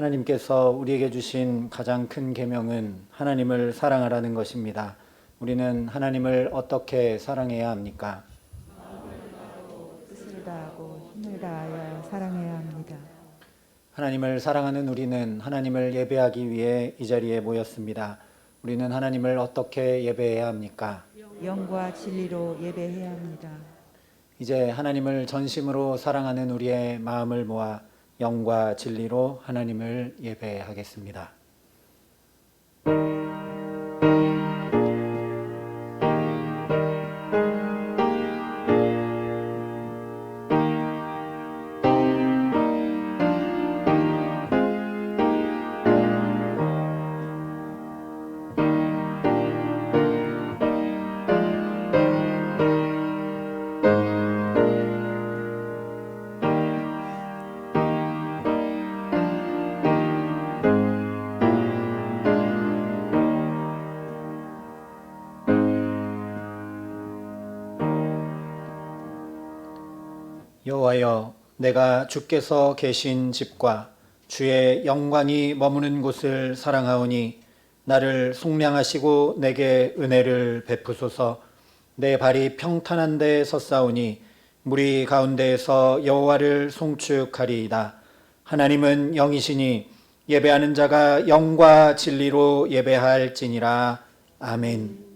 하나님께서 우리에게 주신 가장 큰 계명은 하나님을 사랑하라는 것입니다. 우리는 하나님을 어떻게 사랑해야 합니까? 뜻을 다하고 힘을 다하여 사랑해야 합니다. 하나님을 사랑하는 우리는 하나님을 예배하기 위해 이 자리에 모였습니다. 우리는 하나님을 어떻게 예배해야 합니까? 영과 진리로 예배해야 합니다. 이제 하나님을 전심으로 사랑하는 우리의 마음을 모아 영과 진리로 하나님을 예배하겠습니다. 여호와여, 내가 주께서 계신 집과 주의 영광이 머무는 곳을 사랑하오니 나를 속량하시고 내게 은혜를 베푸소서. 내 발이 평탄한 데 섰사오니 무리 가운데에서 여호와를 송축하리이다. 하나님은 영이시니 예배하는 자가 영과 진리로 예배할지니라. 아멘.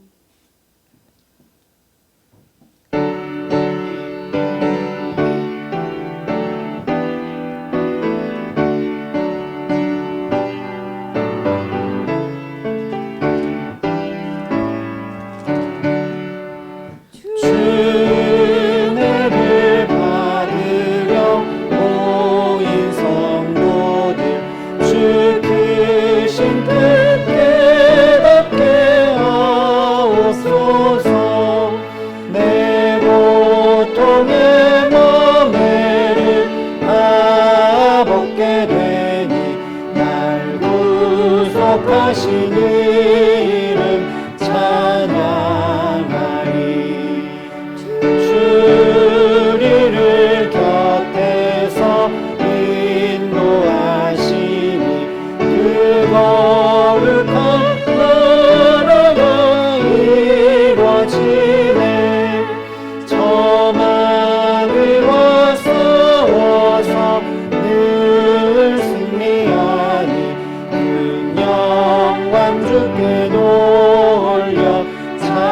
하신 이름 찬양하리. 주리를 곁에서 인도하시니 그 거룩한 나라가 이루어지네. 저마귀와 싸워서 늘 승리하니 주께 돌려 찬양하리.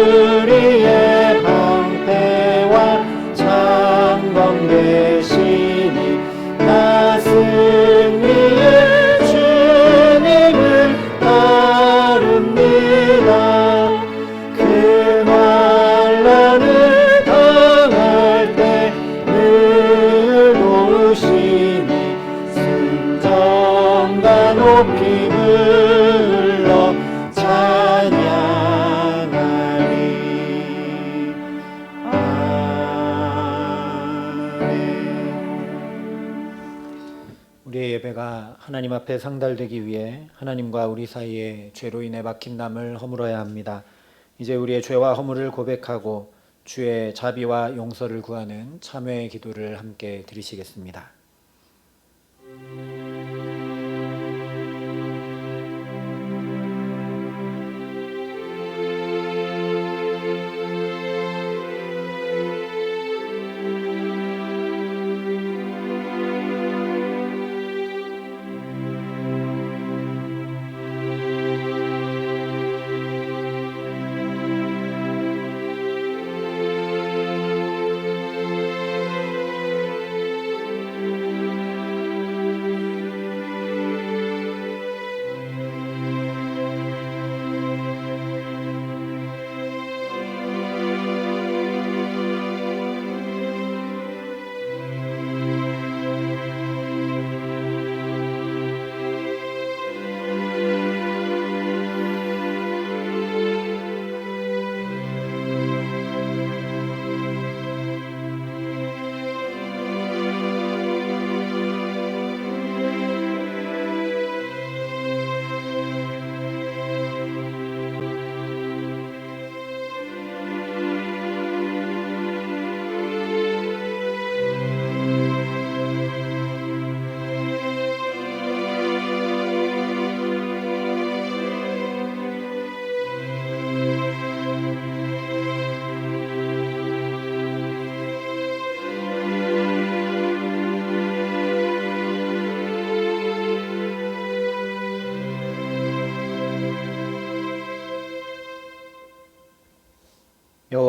주리의 방패와 창검 되시니 나 승리의 주님을 따릅니다. 그 환난을 당할 때 늘 도우시니 승전과 높이 불러 찬양하리. 아멘. 우리의 예배가 하나님 앞에 상달되기 위해 하나님과 우리 사이에 죄로 인해 막힌 담을 허물어야 합니다. 이제 우리의 죄와 허물을 고백하고 주의 자비와 용서를 구하는 참회의 기도를 함께 드리시겠습니다.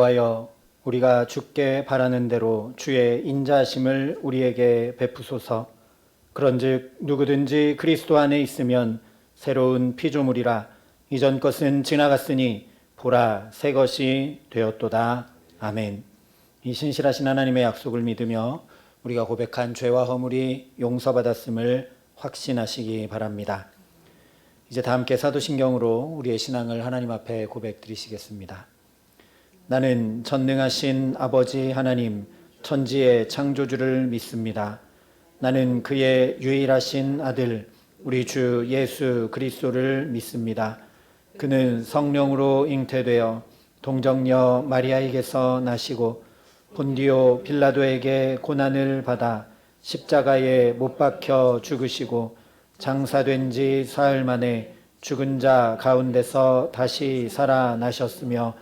여호와여, 우리가 주께 바라는 대로 주의 인자하심을 우리에게 베푸소서. 그런즉 누구든지 그리스도 안에 있으면 새로운 피조물이라. 이전 것은 지나갔으니 보라, 새 것이 되었도다. 아멘. 이 신실하신 하나님의 약속을 믿으며 우리가 고백한 죄와 허물이 용서받았음을 확신하시기 바랍니다. 이제 다 함께 사도신경으로 우리의 신앙을 하나님 앞에 고백드리시겠습니다. 나는 전능하신 아버지 하나님, 천지의 창조주를 믿습니다. 나는 그의 유일하신 아들, 우리 주 예수 그리스도를 믿습니다. 그는 성령으로 잉태되어 동정녀 마리아에게서 나시고 본디오 빌라도에게 고난을 받아 십자가에 못 박혀 죽으시고 장사된 지 사흘 만에 죽은 자 가운데서 다시 살아나셨으며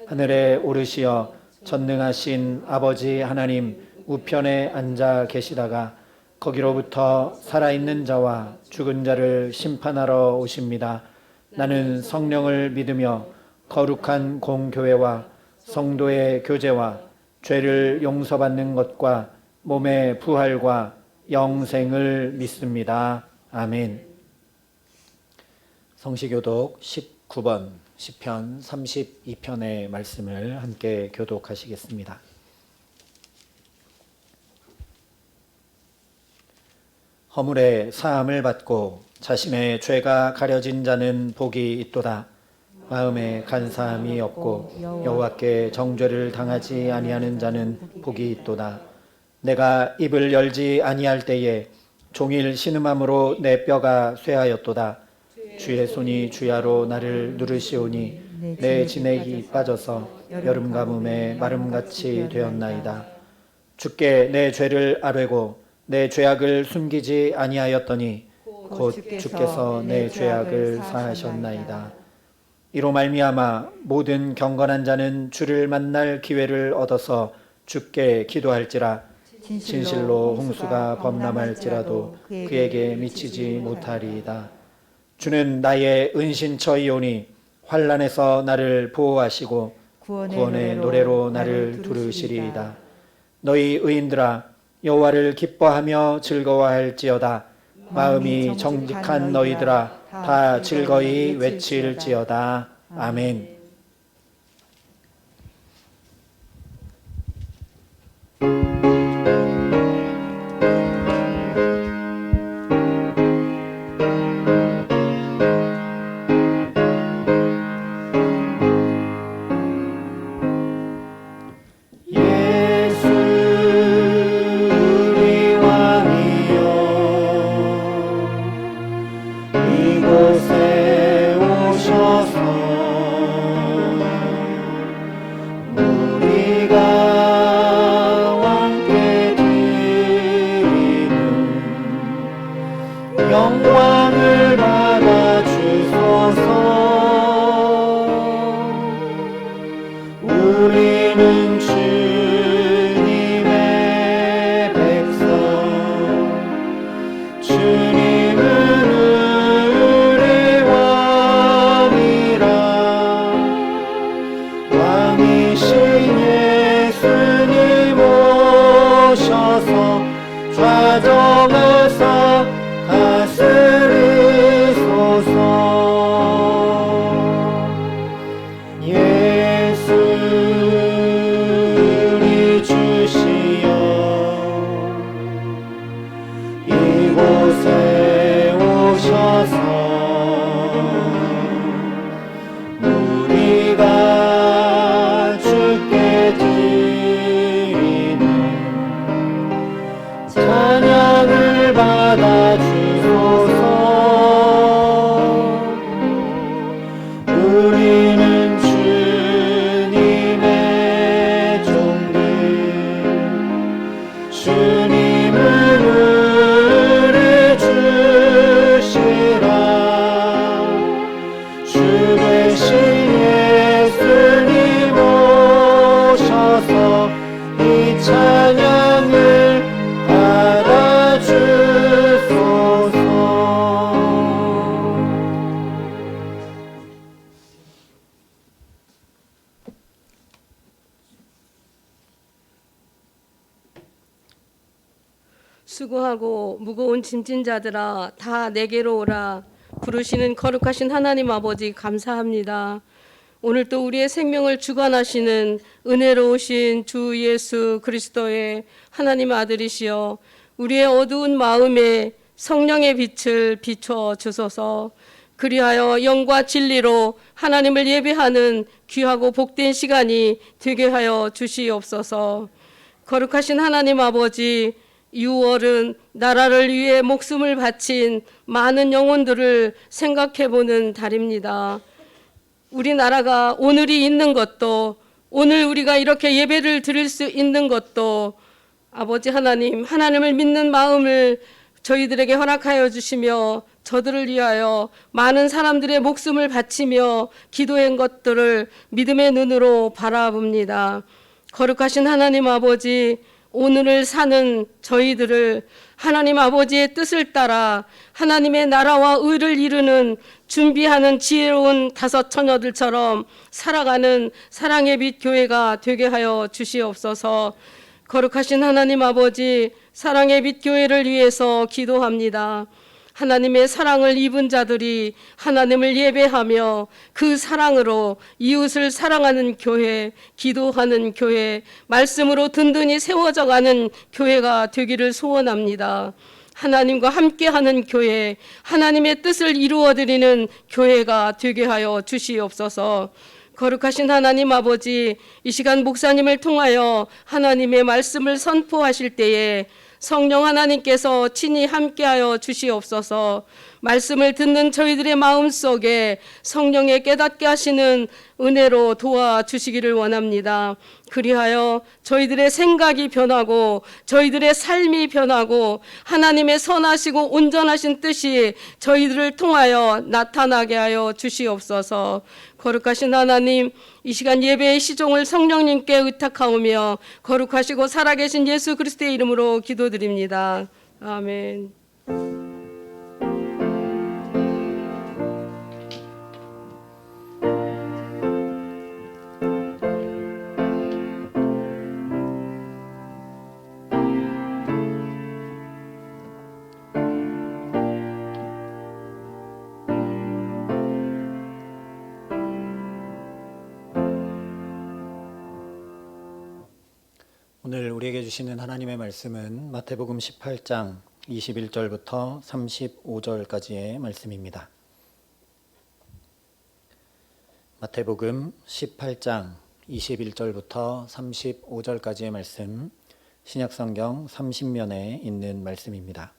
하늘에 오르시어 전능하신 아버지 하나님 우편에 앉아 계시다가 거기로부터 살아있는 자와 죽은 자를 심판하러 오십니다. 나는 성령을 믿으며 거룩한 공교회와 성도의 교제와 죄를 용서받는 것과 몸의 부활과 영생을 믿습니다. 아멘. 성시교독 19번 시편 32편의 말씀을 함께 교독하시겠습니다. 허물의 사함을 받고 자신의 죄가 가려진 자는 복이 있도다. 마음에 간사함이 없고 여호와께 정죄를 당하지 아니하는 자는 복이 있도다. 내가 입을 열지 아니할 때에 종일 신음함으로 내 뼈가 쇠하였도다. 주의 손이 주야로 나를 누르시오니 내 진액이 빠져서 여름 가뭄에 마름같이 되었나이다. 주께 내 죄를 아뢰고 내 죄악을 숨기지 아니하였더니 곧 주께서 내 죄악을 사하셨나이다. 이로 말미암아 모든 경건한 자는 주를 만날 기회를 얻어서 주께 기도할지라. 진실로 홍수가 범람할지라도 그에게 미치지 못하리이다. 주는 나의 은신처이오니 환난에서 나를 보호하시고 구원의 노래로 나를 두르시리이다. 너희 의인들아, 여호와를 기뻐하며 즐거워할지어다. 마음이 정직한 너희들아, 다 즐거이 외칠지어다. 아멘. 영광을 받아 주소서. 우리는 주님의 백성, 주님은 우리 왕이라. 왕이신 예수님 오셔서 좌정하사 다스리소서. 예수 우리 주시여, 이곳에 오셔서 우리가 주께 드리는 찬양을 받아 주소서. 우리는 주님의 종들, 주님은 우리 주시라. 주 대신 예수님 오셔서 이 찬양을 받아주소서. 수고하고 무거운 짐진 자들아 다 내게로 오라. 부르시는 거룩하신 하나님 아버지 감사합니다. 오늘 또 우리의 생명을 주관하시는 은혜로우신 주 예수 그리스도의 하나님 아들이시여 우리의 어두운 마음에 성령의 빛을 비춰 주소서. 그리하여 영과 진리로 하나님을 예배하는 귀하고 복된 시간이 되게 하여 주시옵소서. 거룩하신 하나님 아버지, 6월은 나라를 위해 목숨을 바친 많은 영혼들을 생각해보는 달입니다. 우리나라가 오늘이 있는 것도, 오늘 우리가 이렇게 예배를 드릴 수 있는 것도 아버지 하나님, 하나님을 믿는 마음을 저희들에게 허락하여 주시며 저들을 위하여 많은 사람들의 목숨을 바치며 기도한 것들을 믿음의 눈으로 바라봅니다. 거룩하신 하나님 아버지, 오늘을 사는 저희들을 하나님 아버지의 뜻을 따라 하나님의 나라와 의를 이루는 준비하는 지혜로운 다섯 처녀들처럼 살아가는 사랑의 빛 교회가 되게 하여 주시옵소서. 거룩하신 하나님 아버지, 사랑의 빛 교회를 위해서 기도합니다. 하나님의 사랑을 입은 자들이 하나님을 예배하며 그 사랑으로 이웃을 사랑하는 교회, 기도하는 교회, 말씀으로 든든히 세워져가는 교회가 되기를 소원합니다. 하나님과 함께하는 교회, 하나님의 뜻을 이루어드리는 교회가 되게 하여 주시옵소서. 거룩하신 하나님 아버지, 이 시간 목사님을 통하여 하나님의 말씀을 선포하실 때에 성령 하나님께서 친히 함께하여 주시옵소서. 말씀을 듣는 저희들의 마음속에 성령의 깨닫게 하시는 은혜로 도와주시기를 원합니다. 그리하여 저희들의 생각이 변하고 저희들의 삶이 변하고 하나님의 선하시고 온전하신 뜻이 저희들을 통하여 나타나게 하여 주시옵소서. 거룩하신 하나님, 이 시간 예배의 시종을 성령님께 의탁하오며 거룩하시고 살아계신 예수 그리스도의 이름으로 기도드립니다. 아멘. 오늘 우리에게 주시는 하나님의 말씀은 마태복음 18장 21절부터 35절까지의 말씀입니다. 마태복음 18장 21절부터 35절까지의 말씀, 신약성경 30면에 있는 말씀입니다.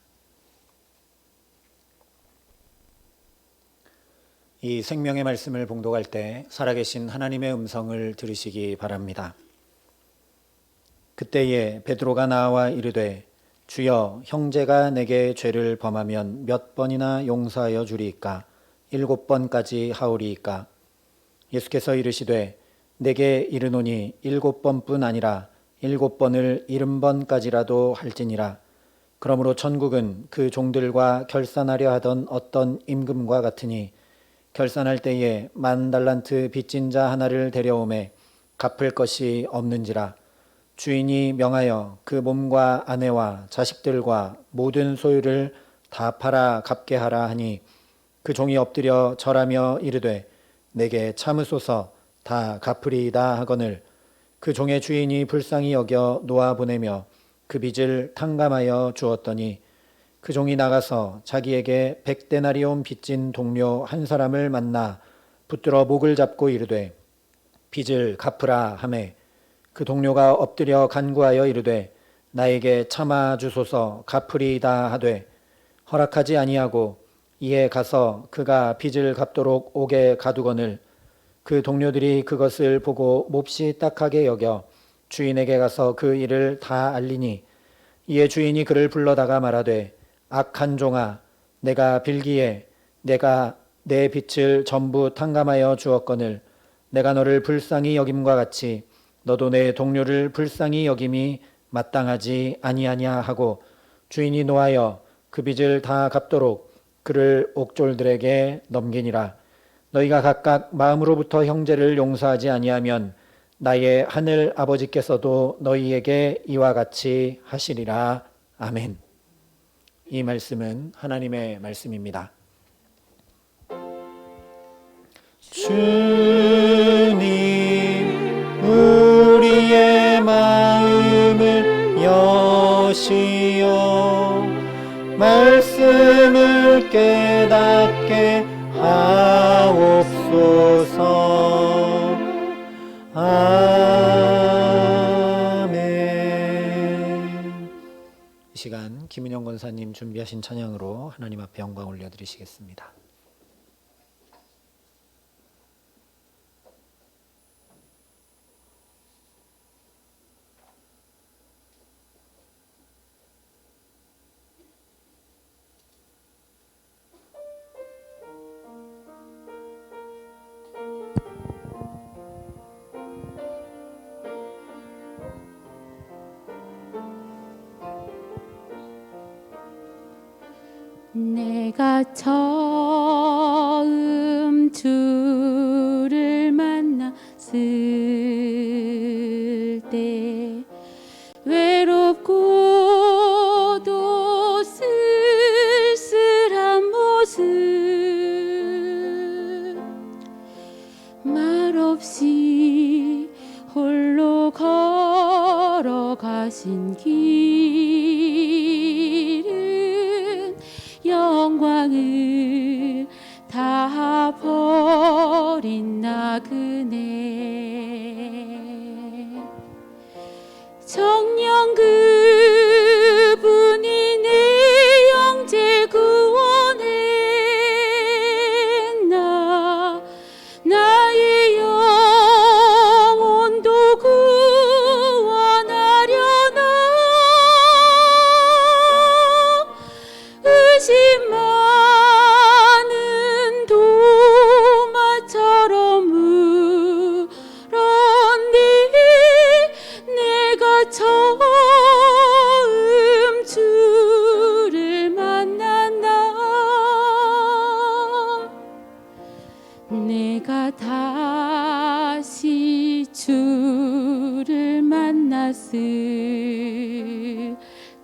이 생명의 말씀을 봉독할 때 살아계신 하나님의 음성을 들으시기 바랍니다. 그때에 베드로가 나와 이르되 주여, 형제가 내게 죄를 범하면 몇 번이나 용서하여 주리이까? 7번까지 하오리이까? 예수께서 이르시되 내게 이르노니 7번뿐 아니라 7번을 70번까지라도 할지니라. 그러므로 천국은 그 종들과 결산하려 하던 어떤 임금과 같으니 결산할 때에 10,000달란트 빚진 자 하나를 데려오매 갚을 것이 없는지라. 주인이 명하여 그 몸과 아내와 자식들과 모든 소유를 다 팔아 갚게 하라 하니 그 종이 엎드려 절하며 이르되 내게 참으소서, 다 갚으리이다 하거늘 그 종의 주인이 불쌍히 여겨 놓아 보내며 그 빚을 탕감하여 주었더니 그 종이 나가서 자기에게 100데나리온 빚진 동료 한 사람을 만나 붙들어 목을 잡고 이르되 빚을 갚으라 하매 그 동료가 엎드려 간구하여 이르되 나에게 참아 주소서, 갚으리이다 하되 허락하지 아니하고 이에 가서 그가 빚을 갚도록 옥에 가두거늘 그 동료들이 그것을 보고 몹시 딱하게 여겨 주인에게 가서 그 일을 다 알리니 이에 주인이 그를 불러다가 말하되 악한 종아, 내가 빌기에 내가 내 빚을 전부 탕감하여 주었거늘 내가 너를 불쌍히 여김과 같이 너도 내 동료를 불쌍히 여김이 마땅하지 아니하냐 하고 주인이 노하여 그 빚을 다 갚도록 그를 옥졸들에게 넘기니라. 너희가 각각 마음으로부터 형제를 용서하지 아니하면 나의 하늘 아버지께서도 너희에게 이와 같이 하시리라. 아멘. 이 말씀은 하나님의 말씀입니다. 주님 우리의 마음을 여시어 말씀을 깨닫게 하옵소서. 아멘. 이 시간 김은영 권사님 준비하신 찬양으로 하나님 앞에 영광 올려드리시겠습니다. 내가 처음 주를 만났을 때 외롭고도 쓸쓸한 모습 말없이 홀로 걸어가신 길은 영광을 다 버린 나그네 정녕 그분이 내 영재 구원했나 나의 영혼도 구원하려나 의심 많은 도마처럼 울었네 내가 처음 주를 만났나 내가 다시 주를 만났을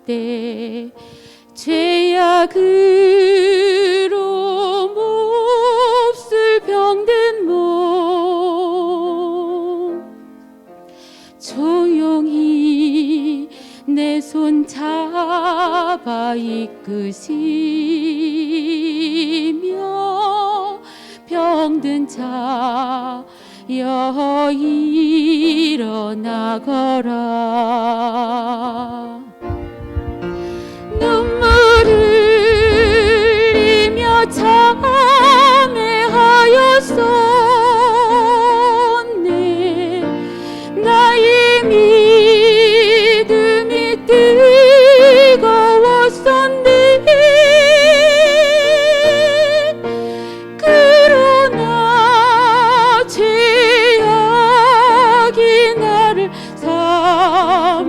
때 죄악으로 몹쓸 병든 몸 조용히 내 손 잡아 이끄시며 병든 자여 일어나거라 눈물을 흘리며 참회하였었네 나의 믿음이 뜨거웠었네 그러나 죄악이 나를 삼켰네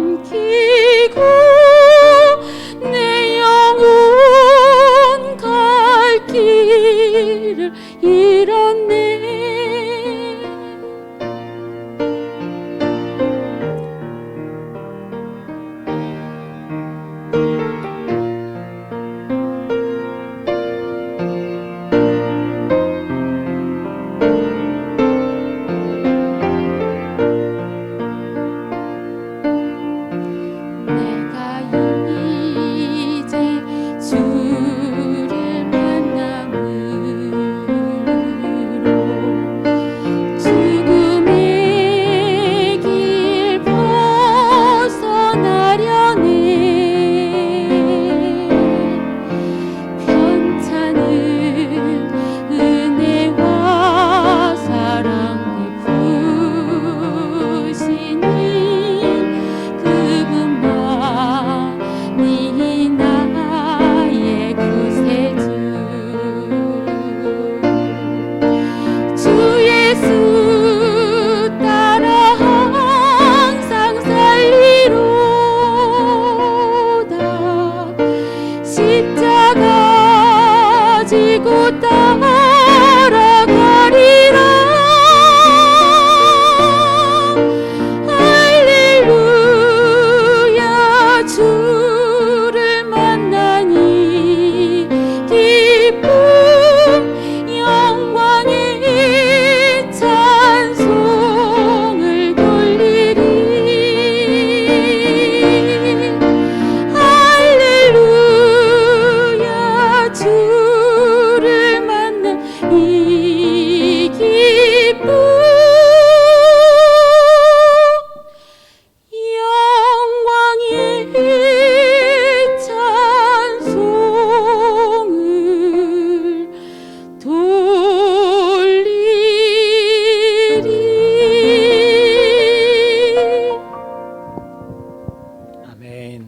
아멘.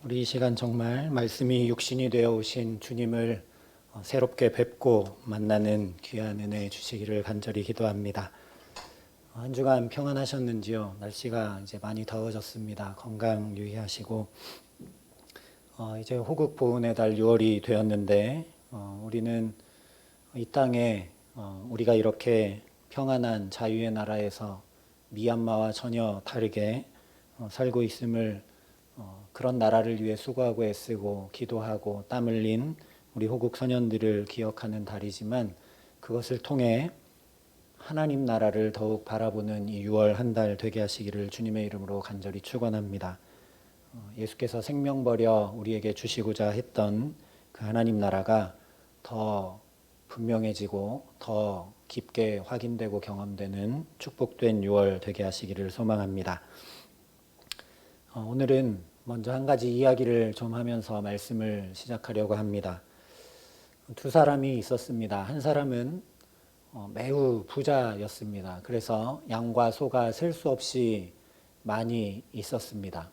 우리 이 시간 정말 말씀이 육신이 되어 오신 주님을 새롭게 뵙고 만나는 귀한 은혜 주시기를 간절히 기도합니다. 한 주간 평안하셨는지요? 날씨가 이제 많이 더워졌습니다. 건강 유의하시고 이제 호국 보훈의 달 6월이 되었는데 우리는 이 땅에 우리가 이렇게 평안한 자유의 나라에서 미얀마와 전혀 다르게 살고 있음을 그런 나라를 위해 수고하고 애쓰고 기도하고 땀 흘린 우리 호국 선연들을 기억하는 달이지만 그것을 통해 하나님 나라를 더욱 바라보는 이 6월 한 달 되게 하시기를 주님의 이름으로 간절히 축원합니다. 예수께서 생명 버려 우리에게 주시고자 했던 그 하나님 나라가 더 분명해지고 더 깊게 확인되고 경험되는 축복된 6월 되게 하시기를 소망합니다. 오늘은 먼저 한 가지 이야기를 좀 하면서 말씀을 시작하려고 합니다. 두 사람이 있었습니다. 한 사람은 매우 부자였습니다. 그래서 양과 소가 셀 수 없이 많이 있었습니다.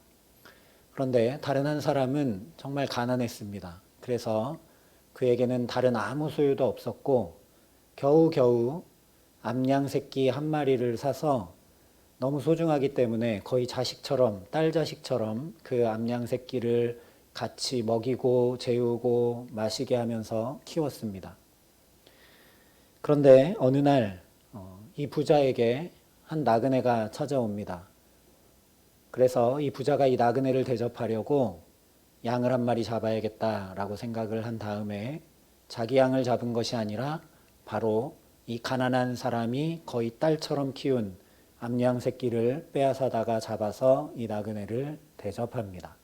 그런데 다른 한 사람은 정말 가난했습니다. 그래서 그에게는 다른 아무 소유도 없었고 겨우겨우 암양 새끼 한 마리를 사서 너무 소중하기 때문에 거의 자식처럼, 딸 자식처럼 그 암양 새끼를 같이 먹이고 재우고 마시게 하면서 키웠습니다. 그런데 어느 날 이 부자에게 한 나그네가 찾아옵니다. 그래서 이 부자가 이 나그네를 대접하려고 양을 한 마리 잡아야겠다라고 생각을 한 다음에 자기 양을 잡은 것이 아니라 바로 이 가난한 사람이 거의 딸처럼 키운 암양 새끼를 빼앗아다가 잡아서 이 나그네를 대접합니다.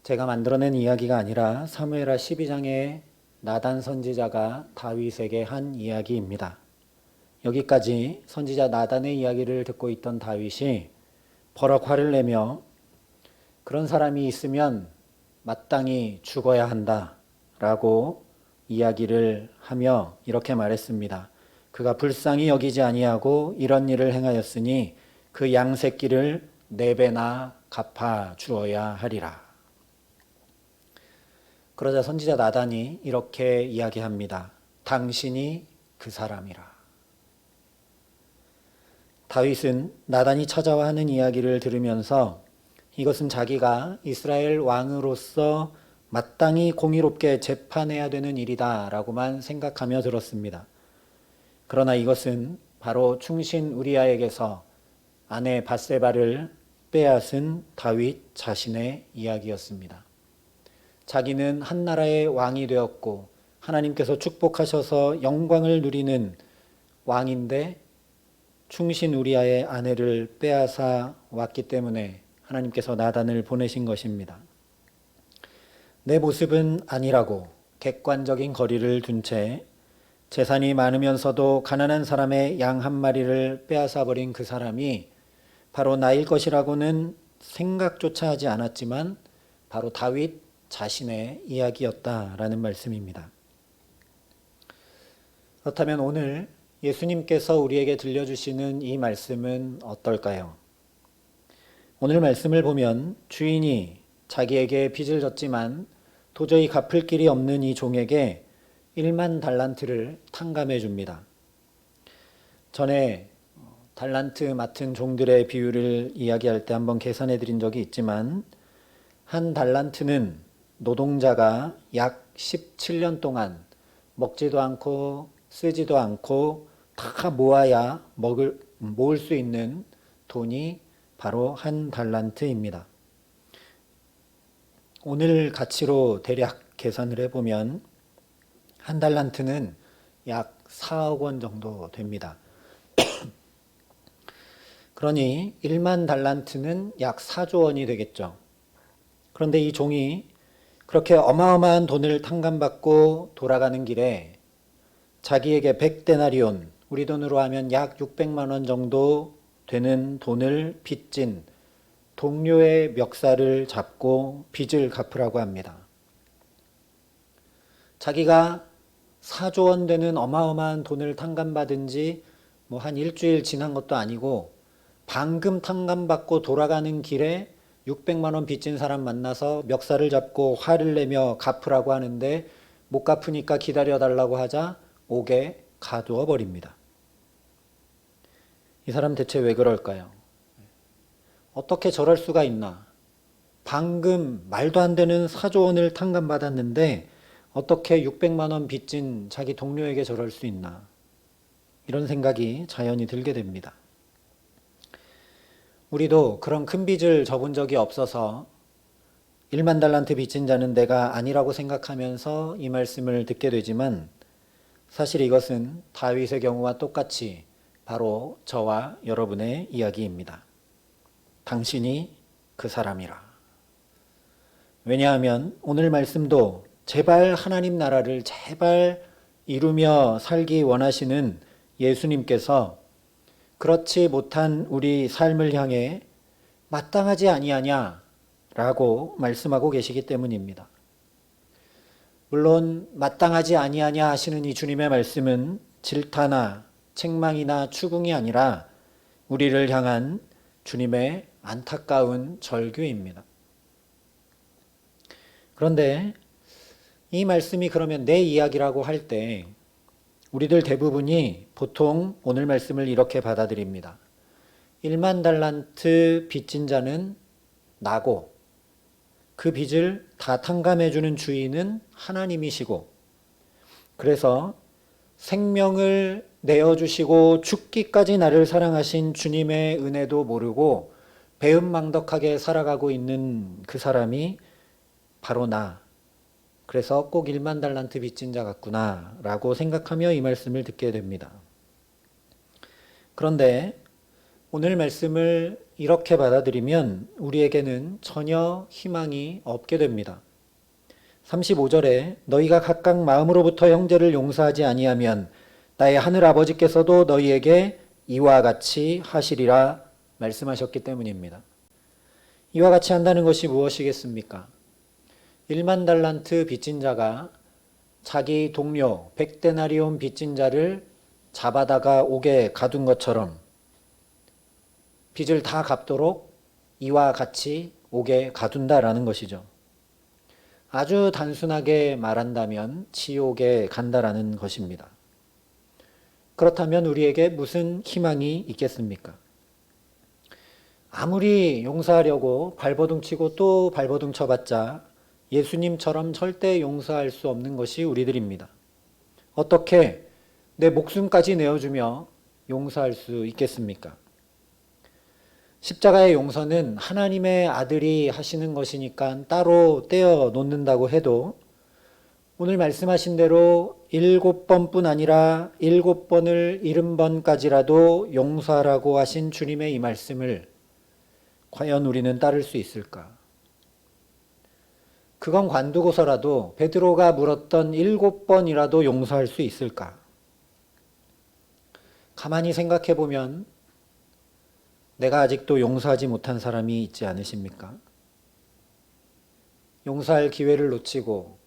제가 만들어낸 이야기가 아니라 사무엘하 12장에 나단 선지자가 다윗에게 한 이야기입니다. 여기까지 선지자 나단의 이야기를 듣고 있던 다윗이 버럭 화를 내며 그런 사람이 있으면 마땅히 죽어야 한다 라고 이야기를 하며 이렇게 말했습니다. 그가 불쌍히 여기지 아니하고 이런 일을 행하였으니 그 양 새끼를 4배나 갚아 주어야 하리라. 그러자 선지자 나단이 이렇게 이야기합니다. 당신이 그 사람이라. 다윗은 나단이 찾아와 하는 이야기를 들으면서 이것은 자기가 이스라엘 왕으로서 마땅히 공의롭게 재판해야 되는 일이다 라고만 생각하며 들었습니다. 그러나 이것은 바로 충신 우리아에게서 아내 밧세바를 빼앗은 다윗 자신의 이야기였습니다. 자기는 한 나라의 왕이 되었고 하나님께서 축복하셔서 영광을 누리는 왕인데 충신 우리아의 아내를 빼앗아 왔기 때문에 하나님께서 나단을 보내신 것입니다. 내 모습은 아니라고 객관적인 거리를 둔 채 재산이 많으면서도 가난한 사람의 양 한 마리를 빼앗아 버린 그 사람이 바로 나일 것이라고는 생각조차 하지 않았지만 바로 다윗 자신의 이야기였다라는 말씀입니다. 그렇다면 오늘 예수님께서 우리에게 들려주시는 이 말씀은 어떨까요? 오늘 말씀을 보면 주인이 자기에게 빚을 졌지만 도저히 갚을 길이 없는 이 종에게 1만 달란트를 탕감해 줍니다. 전에 달란트 맡은 종들의 비율을 이야기할 때 한번 계산해 드린 적이 있지만 한 달란트는 노동자가 약 17년 동안 먹지도 않고 쓰지도 않고 다 모아야 모을 수 있는 돈이 바로 한 달란트입니다. 오늘 가치로 대략 계산을 해보면 한 달란트는 약 4억 원 정도 됩니다. 그러니 1만 달란트는 약 4조 원이 되겠죠. 그런데 이 종이 그렇게 어마어마한 돈을 탕감받고 돌아가는 길에 자기에게 100데나리온, 우리 돈으로 하면 약 600만 원 정도 되는 돈을 빚진 동료의 멱살을 잡고 빚을 갚으라고 합니다. 자기가 4조 원 되는 어마어마한 돈을 탕감받은 지 한 일주일 지난 것도 아니고 방금 탕감받고 돌아가는 길에 600만 원 빚진 사람 만나서 멱살을 잡고 화를 내며 갚으라고 하는데 못 갚으니까 기다려달라고 하자 옥에 가두어 버립니다. 이 사람 대체 왜 그럴까요? 어떻게 저럴 수가 있나? 방금 말도 안 되는 4조 원을 탕감받았는데 어떻게 600만 원 빚진 자기 동료에게 저럴 수 있나? 이런 생각이 자연히 들게 됩니다. 우리도 그런 큰 빚을 져본 적이 없어서 1만 달란트 빚진 자는 내가 아니라고 생각하면서 이 말씀을 듣게 되지만 사실 이것은 다윗의 경우와 똑같이 바로 저와 여러분의 이야기입니다. 당신이 그 사람이라. 왜냐하면 오늘 말씀도 제발 하나님 나라를 제발 이루며 살기 원하시는 예수님께서 그렇지 못한 우리 삶을 향해 마땅하지 아니하냐 라고 말씀하고 계시기 때문입니다. 물론 마땅하지 아니하냐 하시는 이 주님의 말씀은 질타나 책망이나 추궁이 아니라 우리를 향한 주님의 안타까운 절규입니다. 그런데 이 말씀이 그러면 내 이야기라고 할 때 우리들 대부분이 보통 오늘 말씀을 이렇게 받아들입니다. 1만 달란트 빚진 자는 나고 그 빚을 다 탕감해 주는 주인은 하나님이시고 그래서 생명을 내어주시고 죽기까지 나를 사랑하신 주님의 은혜도 모르고 배은망덕하게 살아가고 있는 그 사람이 바로 나. 그래서 꼭 1만 달란트 빚진 자 같구나 라고 생각하며 이 말씀을 듣게 됩니다. 그런데 오늘 말씀을 이렇게 받아들이면 우리에게는 전혀 희망이 없게 됩니다. 35절에 너희가 각각 마음으로부터 형제를 용서하지 아니하면 나의 하늘 아버지께서도 너희에게 이와 같이 하시리라 말씀하셨기 때문입니다. 이와 같이 한다는 것이 무엇이겠습니까? 1만 달란트 빚진 자가 자기 동료 100데나리온 빚진 자를 잡아다가 옥에 가둔 것처럼 빚을 다 갚도록 이와 같이 옥에 가둔다라는 것이죠. 아주 단순하게 말한다면 지옥에 간다라는 것입니다. 그렇다면 우리에게 무슨 희망이 있겠습니까? 아무리 용서하려고 발버둥 치고 또 발버둥 쳐봤자 예수님처럼 절대 용서할 수 없는 것이 우리들입니다. 어떻게 내 목숨까지 내어주며 용서할 수 있겠습니까? 십자가의 용서는 하나님의 아들이 하시는 것이니까 따로 떼어 놓는다고 해도 오늘 말씀하신 대로 7번뿐 아니라 7번을 70번까지라도 용서하라고 하신 주님의 이 말씀을 과연 우리는 따를 수 있을까? 그건 관두고서라도 베드로가 물었던 7번이라도 용서할 수 있을까? 가만히 생각해 보면 내가 아직도 용서하지 못한 사람이 있지 않으십니까? 용서할 기회를 놓치고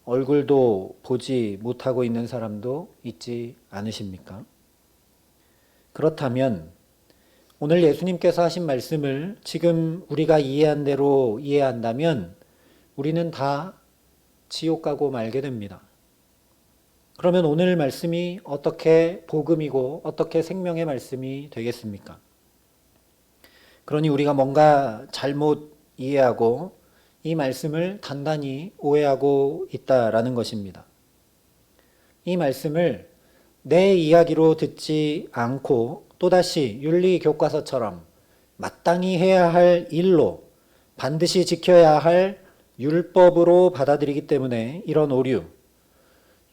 얼굴도 보지 못하고 있는 사람도 있지 않으십니까? 그렇다면 오늘 예수님께서 하신 말씀을 지금 우리가 이해한 대로 이해한다면 우리는 다 지옥 가고 말게 됩니다. 그러면 오늘 말씀이 어떻게 복음이고 어떻게 생명의 말씀이 되겠습니까? 그러니 우리가 뭔가 잘못 이해하고 이 말씀을 단단히 오해하고 있다라는 것입니다. 이 말씀을 내 이야기로 듣지 않고 또다시 윤리교과서처럼 마땅히 해야 할 일로 반드시 지켜야 할 율법으로 받아들이기 때문에 이런 오류,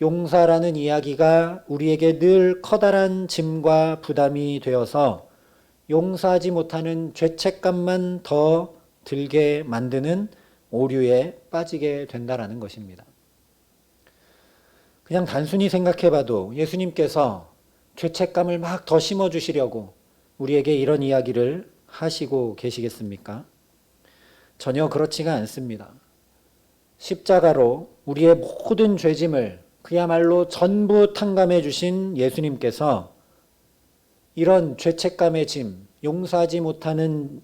용서라는 이야기가 우리에게 늘 커다란 짐과 부담이 되어서 용서하지 못하는 죄책감만 더 들게 만드는 오류에 빠지게 된다라는 것입니다. 그냥 단순히 생각해봐도 예수님께서 죄책감을 막 더 심어주시려고 우리에게 이런 이야기를 하시고 계시겠습니까? 전혀 그렇지가 않습니다. 십자가로 우리의 모든 죄짐을 그야말로 전부 탕감해 주신 예수님께서 이런 죄책감의 짐, 용서하지 못하는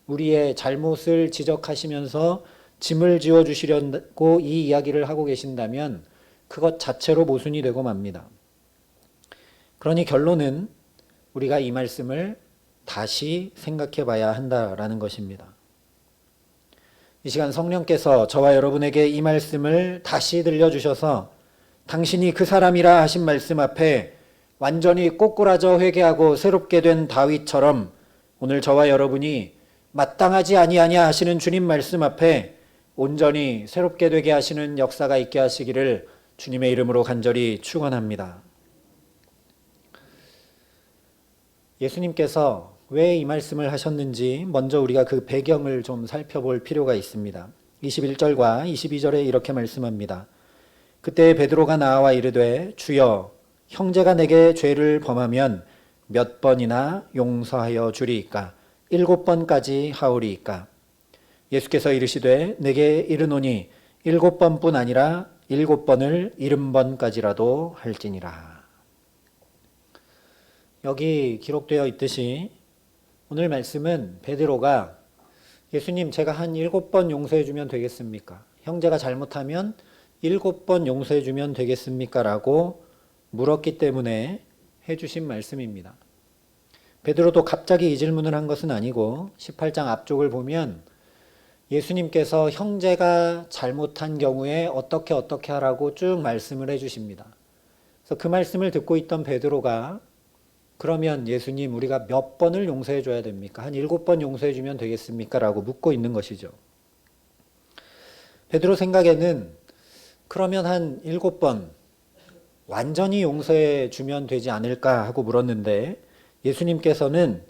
우리의 잘못을 지적하시면서 짐을 지어주시려고 이 이야기를 하고 계신다면 그것 자체로 모순이 되고 맙니다. 그러니 결론은 우리가 이 말씀을 다시 생각해 봐야 한다라는 것입니다. 이 시간 성령께서 저와 여러분에게 이 말씀을 다시 들려주셔서 당신이 그 사람이라 하신 말씀 앞에 완전히 꼬꾸라져 회개하고 새롭게 된 다윗처럼 오늘 저와 여러분이 마땅하지 아니하냐 하시는 주님 말씀 앞에 온전히 새롭게 되게 하시는 역사가 있게 하시기를 주님의 이름으로 간절히 축원합니다. 예수님께서 왜 이 말씀을 하셨는지 먼저 우리가 그 배경을 좀 살펴볼 필요가 있습니다. 21절과 22절에 이렇게 말씀합니다. 그때 베드로가 나와 이르되 주여 형제가 내게 죄를 범하면 몇 번이나 용서하여 주리이까 7번까지 하오리이까. 예수께서 이르시되 내게 이르노니 7번뿐 아니라 7번을 70번까지라도 할지니라. 여기 기록되어 있듯이 오늘 말씀은 베드로가 예수님 제가 한 7번 용서해 주면 되겠습니까? 형제가 잘못하면 7번 용서해 주면 되겠습니까? 라고 물었기 때문에 해주신 말씀입니다. 베드로도 갑자기 이 질문을 한 것은 아니고 18장 앞쪽을 보면 예수님께서 형제가 잘못한 경우에 어떻게 하라고 쭉 말씀을 해주십니다. 그래서 그 말씀을 듣고 있던 베드로가 그러면 예수님 우리가 몇 번을 용서해 줘야 됩니까? 한 7번 용서해 주면 되겠습니까? 라고 묻고 있는 것이죠. 베드로 생각에는 그러면 한 7번 완전히 용서해 주면 되지 않을까 하고 물었는데 예수님께서는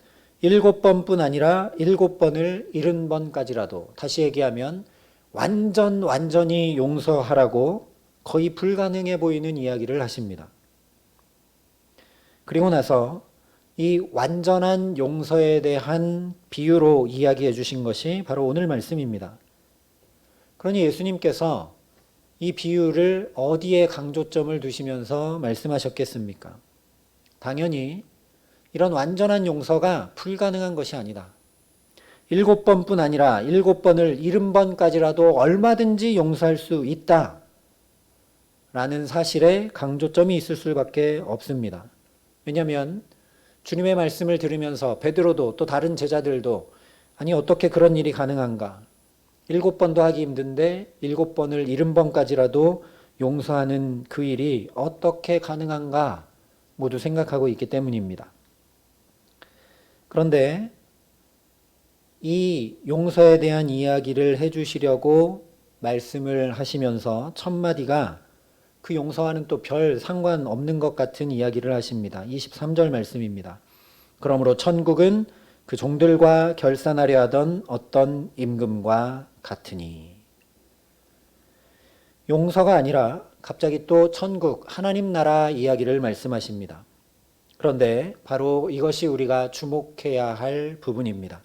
7번뿐 아니라 7번을 70번까지라도 다시 얘기하면 완전히 용서하라고 거의 불가능해 보이는 이야기를 하십니다. 그리고 나서 이 완전한 용서에 대한 비유로 이야기해 주신 것이 바로 오늘 말씀입니다. 그러니 예수님께서 이 비유를 어디에 강조점을 두시면서 말씀하셨겠습니까? 당연히 이런 완전한 용서가 불가능한 것이 아니다. 7번뿐 아니라 7번을 70번까지라도 얼마든지 용서할 수 있다. 라는 사실에 강조점이 있을 수밖에 없습니다. 왜냐하면 주님의 말씀을 들으면서 베드로도 또 다른 제자들도 아니 어떻게 그런 일이 가능한가? 7번도 하기 힘든데 7번을 70번까지라도 용서하는 그 일이 어떻게 가능한가? 모두 생각하고 있기 때문입니다. 그런데 이 용서에 대한 이야기를 해주시려고 말씀을 하시면서 첫 마디가 그 용서와는 또 별 상관없는 것 같은 이야기를 하십니다. 23절 말씀입니다. 그러므로 천국은 그 종들과 결산하려 하던 어떤 임금과 같으니. 용서가 아니라 갑자기 또 천국, 하나님 나라 이야기를 말씀하십니다. 그런데 바로 이것이 우리가 주목해야 할 부분입니다.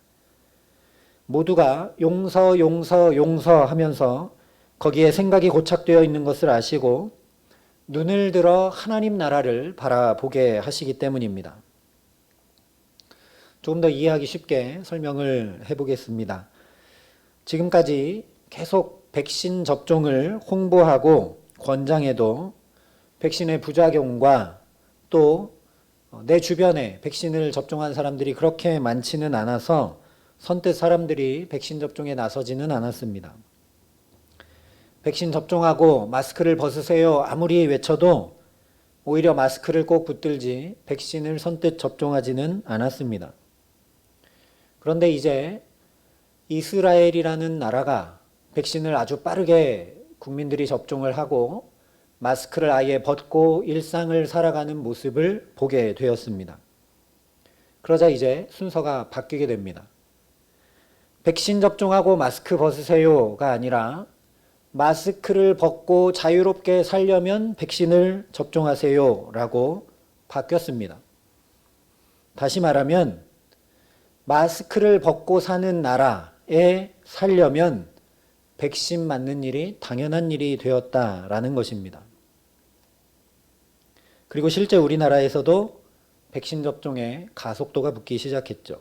모두가 용서 하면서 거기에 생각이 고착되어 있는 것을 아시고 눈을 들어 하나님 나라를 바라보게 하시기 때문입니다. 조금 더 이해하기 쉽게 설명을 해보겠습니다. 지금까지 계속 백신 접종을 홍보하고 권장해도 백신의 부작용과 또 내 주변에 백신을 접종한 사람들이 그렇게 많지는 않아서 선뜻 사람들이 백신 접종에 나서지는 않았습니다. 백신 접종하고 마스크를 벗으세요 아무리 외쳐도 오히려 마스크를 꼭 붙들지 백신을 선뜻 접종하지는 않았습니다. 그런데 이제 이스라엘이라는 나라가 백신을 아주 빠르게 국민들이 접종을 하고 마스크를 아예 벗고 일상을 살아가는 모습을 보게 되었습니다. 그러자 이제 순서가 바뀌게 됩니다. 백신 접종하고 마스크 벗으세요가 아니라 마스크를 벗고 자유롭게 살려면 백신을 접종하세요라고 바뀌었습니다. 다시 말하면 마스크를 벗고 사는 나라에 살려면 백신 맞는 일이 당연한 일이 되었다라는 것입니다. 그리고 실제 우리나라에서도 백신 접종에 가속도가 붙기 시작했죠.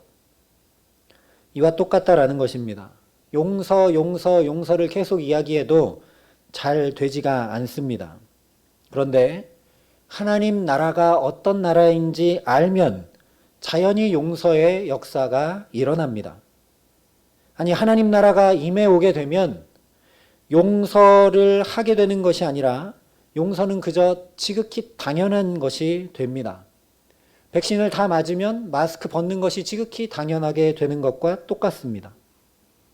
이와 똑같다라는 것입니다. 용서, 용서, 용서를 계속 이야기해도 잘 되지가 않습니다. 그런데 하나님 나라가 어떤 나라인지 알면 자연히 용서의 역사가 일어납니다. 아니, 하나님 나라가 임해 오게 되면 용서를 하게 되는 것이 아니라 용서는 그저 지극히 당연한 것이 됩니다. 백신을 다 맞으면 마스크 벗는 것이 지극히 당연하게 되는 것과 똑같습니다.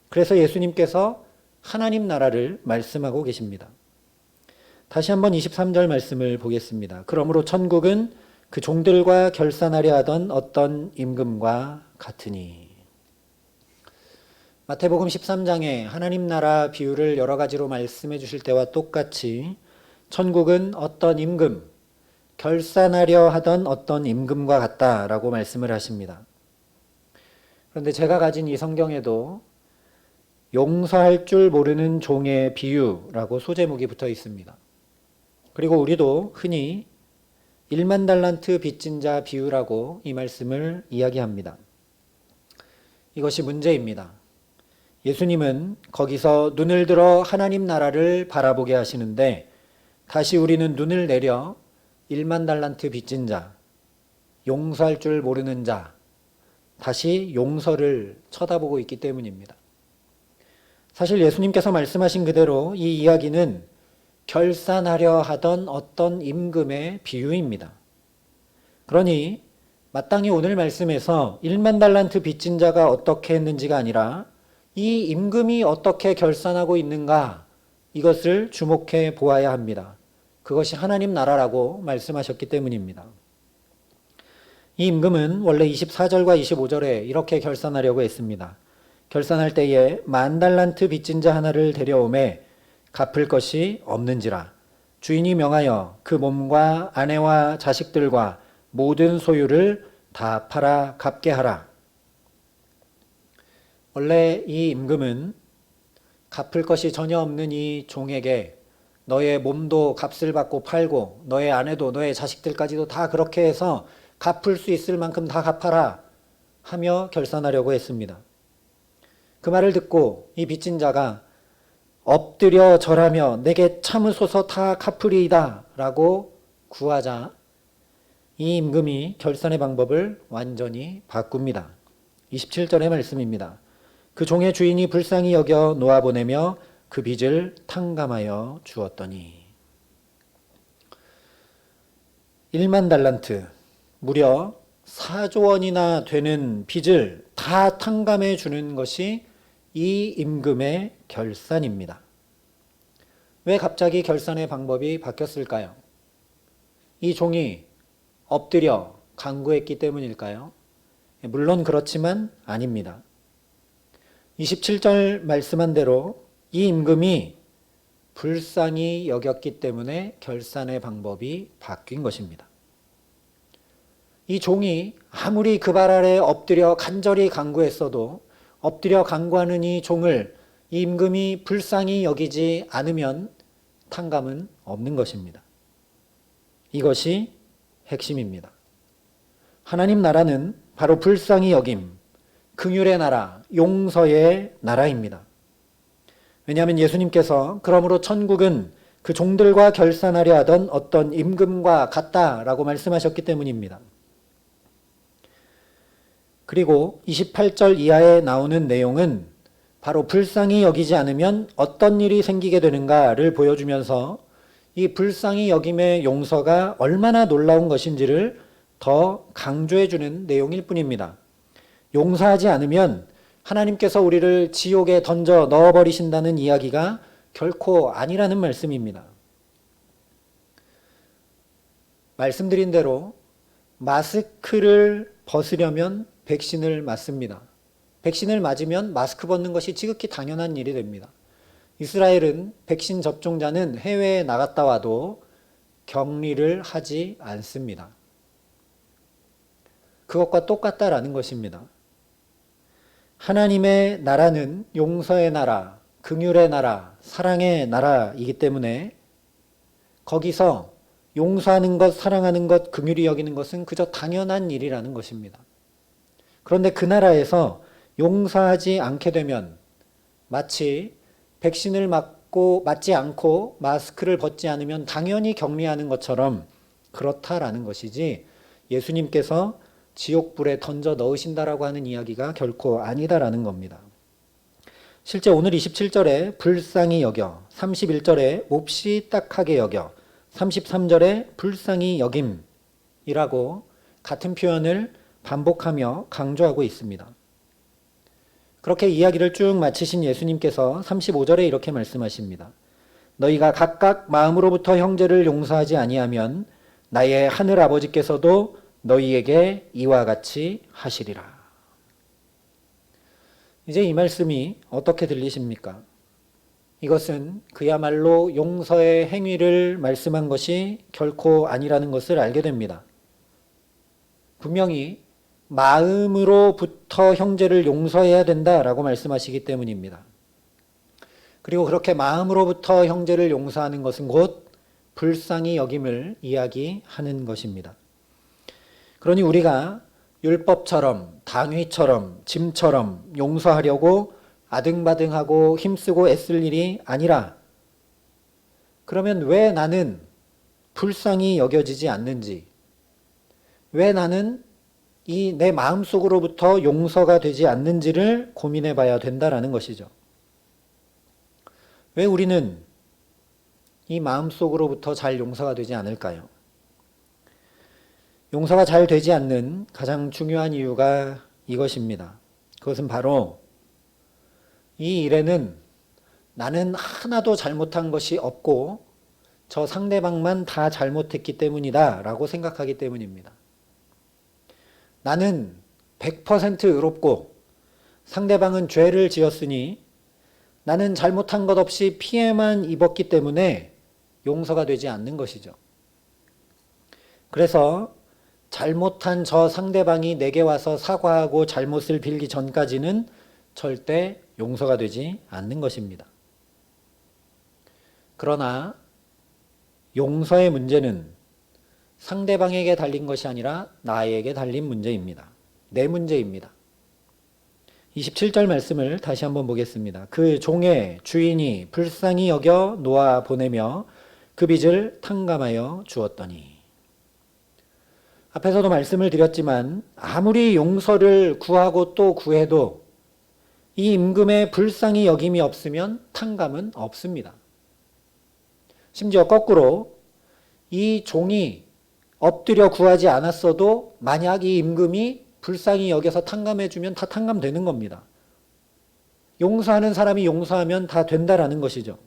그래서 예수님께서 하나님 나라를 말씀하고 계십니다. 다시 한번 23절 말씀을 보겠습니다. 그러므로 천국은 그 종들과 결산하려 하던 어떤 임금과 같으니. 마태복음 13장에 하나님 나라 비유를 여러 가지로 말씀해 주실 때와 똑같이 천국은 어떤 임금, 결산하려 하던 어떤 임금과 같다라고 말씀을 하십니다. 그런데 제가 가진 이 성경에도 용서할 줄 모르는 종의 비유라고 소제목이 붙어 있습니다. 그리고 우리도 흔히 1만 달란트 빚진 자 비유라고 이 말씀을 이야기합니다. 이것이 문제입니다. 예수님은 거기서 눈을 들어 하나님 나라를 바라보게 하시는데 다시 우리는 눈을 내려 1만 달란트 빚진 자, 용서할 줄 모르는 자, 다시 용서를 쳐다보고 있기 때문입니다. 사실 예수님께서 말씀하신 그대로 이 이야기는 결산하려 하던 어떤 임금의 비유입니다. 그러니 마땅히 오늘 말씀에서 1만 달란트 빚진 자가 어떻게 했는지가 아니라 이 임금이 어떻게 결산하고 있는가, 이것을 주목해 보아야 합니다. 그것이 하나님 나라라고 말씀하셨기 때문입니다. 이 임금은 원래 24절과 25절에 이렇게 결산하려고 했습니다. 결산할 때에 1만 달란트 빚진 자 하나를 데려오매 갚을 것이 없는지라 주인이 명하여 그 몸과 아내와 자식들과 모든 소유를 다 팔아 갚게 하라. 원래 이 임금은 갚을 것이 전혀 없는 이 종에게 너의 몸도 값을 받고 팔고 너의 아내도 너의 자식들까지도 다 그렇게 해서 갚을 수 있을 만큼 다 갚아라 하며 결산하려고 했습니다. 그 말을 듣고 이 빚진 자가 엎드려 절하며 내게 참으소서 다 갚으리이다 라고 구하자 이 임금이 결산의 방법을 완전히 바꿉니다. 27절의 말씀입니다. 그 종의 주인이 불쌍히 여겨 놓아보내며 그 빚을 탕감하여 주었더니 1만 달란트, 무려 4조 원이나 되는 빚을 다 탕감해 주는 것이 이 임금의 결산입니다. 왜 갑자기 결산의 방법이 바뀌었을까요? 이 종이 엎드려 간구했기 때문일까요? 물론 그렇지만 아닙니다. 27절 말씀한 대로 이 임금이 불쌍히 여겼기 때문에 결산의 방법이 바뀐 것입니다. 이 종이 아무리 그 발 아래 엎드려 간절히 간구했어도 엎드려 간구하는 이 종을 이 임금이 불쌍히 여기지 않으면 탕감은 없는 것입니다. 이것이 핵심입니다. 하나님 나라는 바로 불쌍히 여김, 긍휼의 나라, 용서의 나라입니다. 왜냐하면 예수님께서 그러므로 천국은 그 종들과 결산하려 하던 어떤 임금과 같다라고 말씀하셨기 때문입니다. 그리고 28절 이하에 나오는 내용은 바로 불쌍히 여기지 않으면 어떤 일이 생기게 되는가를 보여주면서 이 불쌍히 여김의 용서가 얼마나 놀라운 것인지를 더 강조해주는 내용일 뿐입니다. 용서하지 않으면 하나님께서 우리를 지옥에 던져 넣어버리신다는 이야기가 결코 아니라는 말씀입니다. 말씀드린 대로 마스크를 벗으려면 백신을 맞습니다. 백신을 맞으면 마스크 벗는 것이 지극히 당연한 일이 됩니다. 이스라엘은 백신 접종자는 해외에 나갔다 와도 격리를 하지 않습니다. 그것과 똑같다라는 것입니다. 하나님의 나라는 용서의 나라, 긍휼의 나라, 사랑의 나라이기 때문에 거기서 용서하는 것, 사랑하는 것, 긍휼히 여기는 것은 그저 당연한 일이라는 것입니다. 그런데 그 나라에서 용서하지 않게 되면 마치 백신을 맞지 않고 마스크를 벗지 않으면 당연히 격리하는 것처럼 그렇다라는 것이지, 예수님께서 지옥불에 던져 넣으신다라고 하는 이야기가 결코 아니다라는 겁니다. 실제 오늘 27절에 불쌍히 여겨, 31절에 몹시 딱하게 여겨, 33절에 불쌍히 여김이라고 같은 표현을 반복하며 강조하고 있습니다. 그렇게 이야기를 쭉 마치신 예수님께서 35절에 이렇게 말씀하십니다. 너희가 각각 마음으로부터 형제를 용서하지 아니하면 나의 하늘 아버지께서도 너희에게 이와 같이 하시리라. 이제 이 말씀이 어떻게 들리십니까? 이것은 그야말로 용서의 행위를 말씀한 것이 결코 아니라는 것을 알게 됩니다. 분명히 마음으로부터 형제를 용서해야 된다라고 말씀하시기 때문입니다. 그리고 그렇게 마음으로부터 형제를 용서하는 것은 곧 불쌍히 여김을 이야기하는 것입니다. 그러니 우리가 율법처럼, 당위처럼, 짐처럼 용서하려고 아등바등하고 힘쓰고 애쓸 일이 아니라, 그러면 왜 나는 불쌍히 여겨지지 않는지, 왜 나는 이 내 마음속으로부터 용서가 되지 않는지를 고민해 봐야 된다라는 것이죠. 왜 우리는 이 마음속으로부터 잘 용서가 되지 않을까요? 용서가 잘 되지 않는 가장 중요한 이유가 이것입니다. 그것은 바로 이 일에는 나는 하나도 잘못한 것이 없고 저 상대방만 다 잘못했기 때문이다 라고 생각하기 때문입니다. 나는 100% 의롭고 상대방은 죄를 지었으니 나는 잘못한 것 없이 피해만 입었기 때문에 용서가 되지 않는 것이죠. 그래서 잘못한 저 상대방이 내게 와서 사과하고 잘못을 빌기 전까지는 절대 용서가 되지 않는 것입니다. 그러나 용서의 문제는 상대방에게 달린 것이 아니라 나에게 달린 문제입니다. 내 문제입니다. 27절 말씀을 다시 한번 보겠습니다. 그 종의 주인이 불쌍히 여겨 놓아 보내며 그 빚을 탕감하여 주었더니. 앞에서도 말씀을 드렸지만 아무리 용서를 구하고 또 구해도 이 임금의 불쌍히 여김이 없으면 탕감은 없습니다. 심지어 거꾸로 이 종이 엎드려 구하지 않았어도 만약 이 임금이 불쌍히 여겨서 탕감해주면 다 탕감되는 겁니다. 용서하는 사람이 용서하면 다 된다라는 것이죠.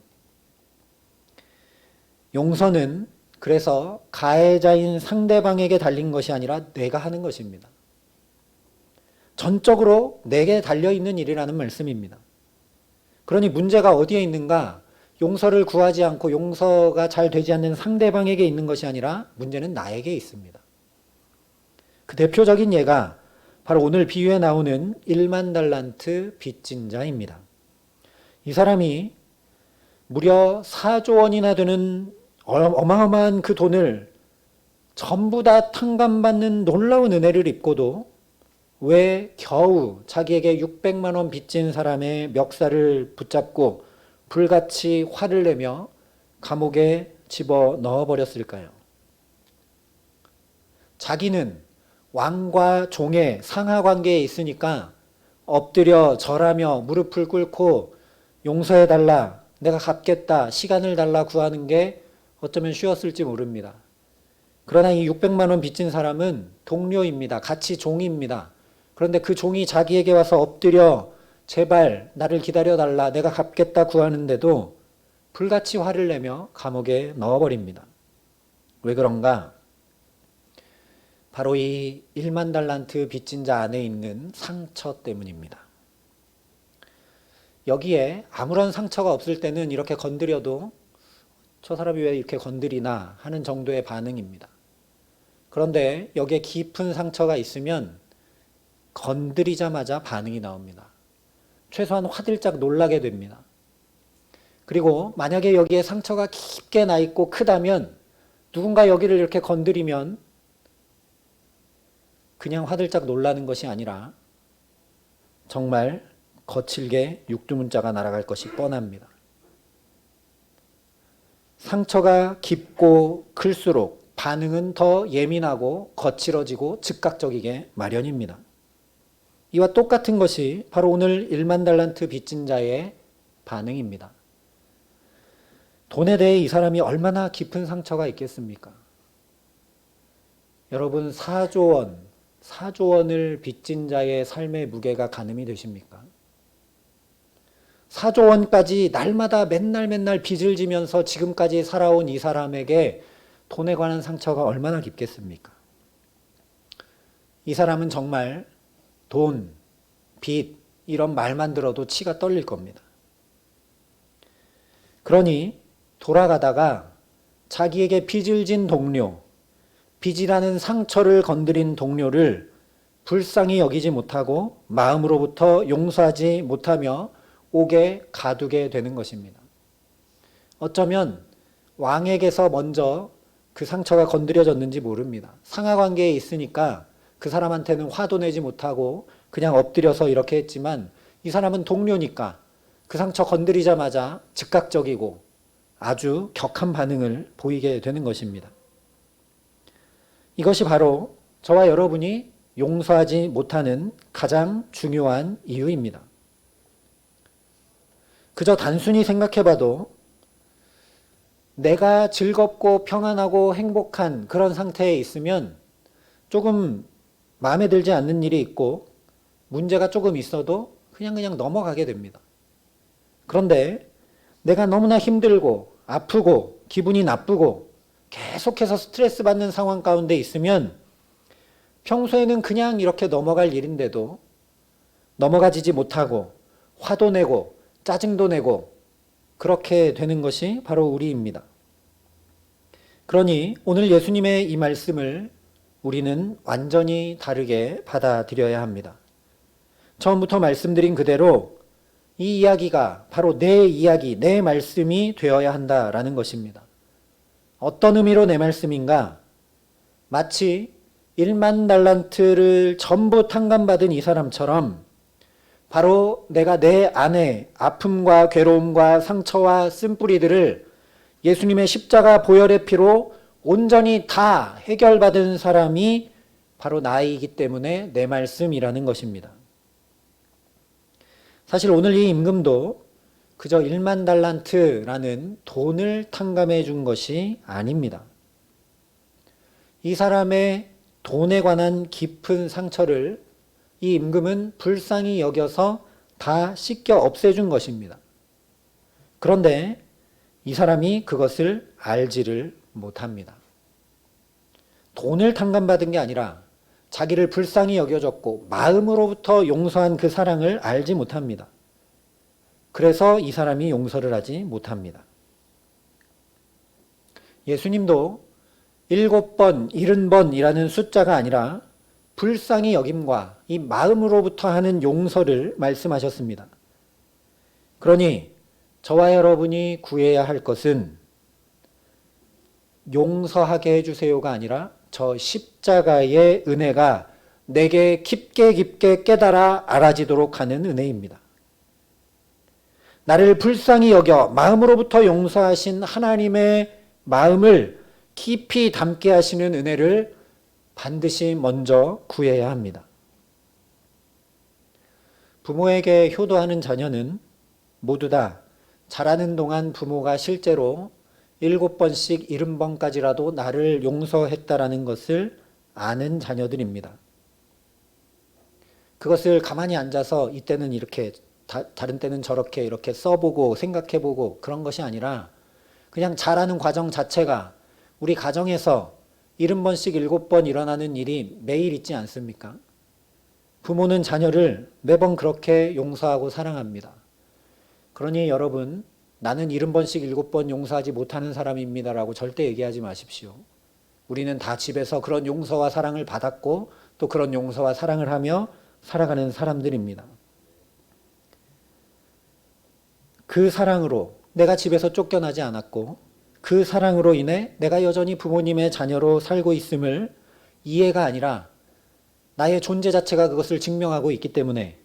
용서는 그래서 가해자인 상대방에게 달린 것이 아니라 내가 하는 것입니다. 전적으로 내게 달려있는 일이라는 말씀입니다. 그러니 문제가 어디에 있는가? 용서를 구하지 않고 용서가 잘 되지 않는 상대방에게 있는 것이 아니라 문제는 나에게 있습니다. 그 대표적인 예가 바로 오늘 비유에 나오는 1만 달란트 빚진 자입니다. 이 사람이 무려 4조 원이나 되는 어마어마한 그 돈을 전부 다 탕감받는 놀라운 은혜를 입고도 왜 겨우 자기에게 600만 원 빚진 사람의 멱살을 붙잡고 불같이 화를 내며 감옥에 집어 넣어버렸을까요? 자기는 왕과 종의 상하관계에 있으니까 엎드려 절하며 무릎을 꿇고 용서해달라, 내가 갚겠다, 시간을 달라 구하는 게 어쩌면 쉬웠을지 모릅니다. 그러나 이 600만 원 빚진 사람은 동료입니다. 같이 종입니다. 그런데 그 종이 자기에게 와서 엎드려 제발 나를 기다려달라, 내가 갚겠다 구하는데도 불같이 화를 내며 감옥에 넣어버립니다. 왜 그런가? 바로 이 1만 달란트 빚진 자 안에 있는 상처 때문입니다. 여기에 아무런 상처가 없을 때는 이렇게 건드려도 저 사람이 왜 이렇게 건드리나 하는 정도의 반응입니다. 그런데 여기에 깊은 상처가 있으면 건드리자마자 반응이 나옵니다. 최소한 화들짝 놀라게 됩니다. 그리고 만약에 여기에 상처가 깊게 나 있고 크다면 누군가 여기를 이렇게 건드리면 그냥 화들짝 놀라는 것이 아니라 정말 거칠게 육두문자가 날아갈 것이 뻔합니다. 상처가 깊고 클수록 반응은 더 예민하고 거칠어지고 즉각적이게 마련입니다. 이와 똑같은 것이 바로 오늘 1만 달란트 빚진 자의 반응입니다. 돈에 대해 이 사람이 얼마나 깊은 상처가 있겠습니까? 여러분, 4조 원을 빚진 자의 삶의 무게가 가늠이 되십니까? 4조 원까지 날마다 맨날 빚을 지면서 지금까지 살아온 이 사람에게 돈에 관한 상처가 얼마나 깊겠습니까? 이 사람은 정말 돈, 빚 이런 말만 들어도 치가 떨릴 겁니다. 그러니 돌아가다가 자기에게 빚을 진 동료, 빚이라는 상처를 건드린 동료를 불쌍히 여기지 못하고 마음으로부터 용서하지 못하며 옥에 가두게 되는 것입니다. 어쩌면 왕에게서 먼저 그 상처가 건드려졌는지 모릅니다. 상하관계에 있으니까 그 사람한테는 화도 내지 못하고 그냥 엎드려서 이렇게 했지만 이 사람은 동료니까 그 상처 건드리자마자 즉각적이고 아주 격한 반응을 보이게 되는 것입니다. 이것이 바로 저와 여러분이 용서하지 못하는 가장 중요한 이유입니다. 그저 단순히 생각해봐도 내가 즐겁고 평안하고 행복한 그런 상태에 있으면 조금 마음에 들지 않는 일이 있고 문제가 조금 있어도 그냥 넘어가게 됩니다. 그런데 내가 너무나 힘들고 아프고 기분이 나쁘고 계속해서 스트레스 받는 상황 가운데 있으면 평소에는 그냥 이렇게 넘어갈 일인데도 넘어가지지 못하고 화도 내고 짜증도 내고 그렇게 되는 것이 바로 우리입니다. 그러니 오늘 예수님의 이 말씀을 우리는 완전히 다르게 받아들여야 합니다. 처음부터 말씀드린 그대로 이 이야기가 바로 내 이야기, 내 말씀이 되어야 한다라는 것입니다. 어떤 의미로 내 말씀인가? 마치 1만 달란트를 전부 탕감받은 이 사람처럼 바로 내가 내 안에 아픔과 괴로움과 상처와 쓴뿌리들을 예수님의 십자가 보혈의 피로 온전히 다 해결받은 사람이 바로 나이기 때문에 내 말씀이라는 것입니다. 사실 오늘 이 임금도 그저 1만 달란트라는 돈을 탕감해 준 것이 아닙니다. 이 사람의 돈에 관한 깊은 상처를 이 임금은 불쌍히 여겨서 다 씻겨 없애준 것입니다. 그런데 이 사람이 그것을 알지를 못합니다. 돈을 탕감받은 게 아니라 자기를 불쌍히 여겨줬고 마음으로부터 용서한 그 사랑을 알지 못합니다. 그래서 이 사람이 용서를 하지 못합니다. 예수님도 7번, 70번이라는 숫자가 아니라 불쌍히 여김과 이 마음으로부터 하는 용서를 말씀하셨습니다. 그러니 저와 여러분이 구해야 할 것은 용서하게 해주세요가 아니라 저 십자가의 은혜가 내게 깊게 깨달아 알아지도록 하는 은혜입니다. 나를 불쌍히 여겨 마음으로부터 용서하신 하나님의 마음을 깊이 담게 하시는 은혜를 반드시 먼저 구해야 합니다. 부모에게 효도하는 자녀는 모두 다 자라는 동안 부모가 실제로 7번씩 70번까지라도 나를 용서했다라는 것을 아는 자녀들입니다. 그것을 가만히 앉아서 이때는 이렇게 다른 때는 저렇게 이렇게 써보고 생각해보고 그런 것이 아니라 그냥 자라는 과정 자체가 우리 가정에서 70번씩 7번 일어나는 일이 매일 있지 않습니까? 부모는 자녀를 매번 그렇게 용서하고 사랑합니다. 그러니 여러분, 나는 70번씩 7번 용서하지 못하는 사람입니다라고 절대 얘기하지 마십시오. 우리는 다 집에서 그런 용서와 사랑을 받았고 또 그런 용서와 사랑을 하며 살아가는 사람들입니다. 그 사랑으로 내가 집에서 쫓겨나지 않았고 그 사랑으로 인해 내가 여전히 부모님의 자녀로 살고 있음을 이해가 아니라 나의 존재 자체가 그것을 증명하고 있기 때문에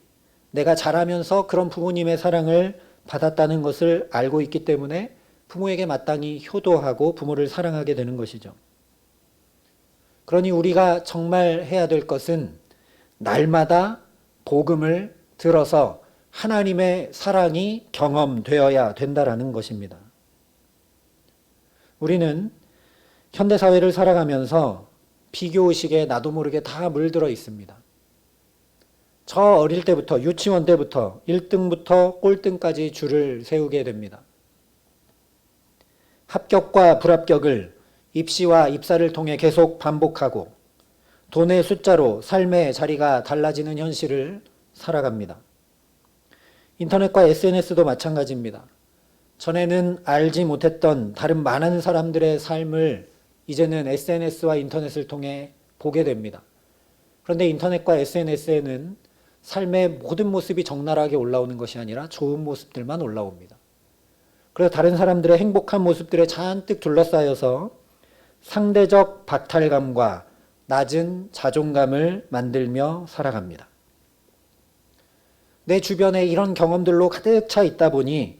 내가 자라면서 그런 부모님의 사랑을 받았다는 것을 알고 있기 때문에 부모에게 마땅히 효도하고 부모를 사랑하게 되는 것이죠. 그러니 우리가 정말 해야 될 것은 날마다 복음을 들어서 하나님의 사랑이 경험되어야 된다라는 것입니다. 우리는 현대사회를 살아가면서 비교의식에 나도 모르게 다 물들어 있습니다. 저 어릴 때부터 유치원 때부터 1등부터 꼴등까지 줄을 세우게 됩니다. 합격과 불합격을 입시와 입사를 통해 계속 반복하고 돈의 숫자로 삶의 자리가 달라지는 현실을 살아갑니다. 인터넷과 SNS도 마찬가지입니다. 전에는 알지 못했던 다른 많은 사람들의 삶을 이제는 SNS와 인터넷을 통해 보게 됩니다. 그런데 인터넷과 SNS에는 삶의 모든 모습이 적나라하게 올라오는 것이 아니라 좋은 모습들만 올라옵니다. 그래서 다른 사람들의 행복한 모습들에 잔뜩 둘러싸여서 상대적 박탈감과 낮은 자존감을 만들며 살아갑니다. 내 주변에 이런 경험들로 가득 차 있다 보니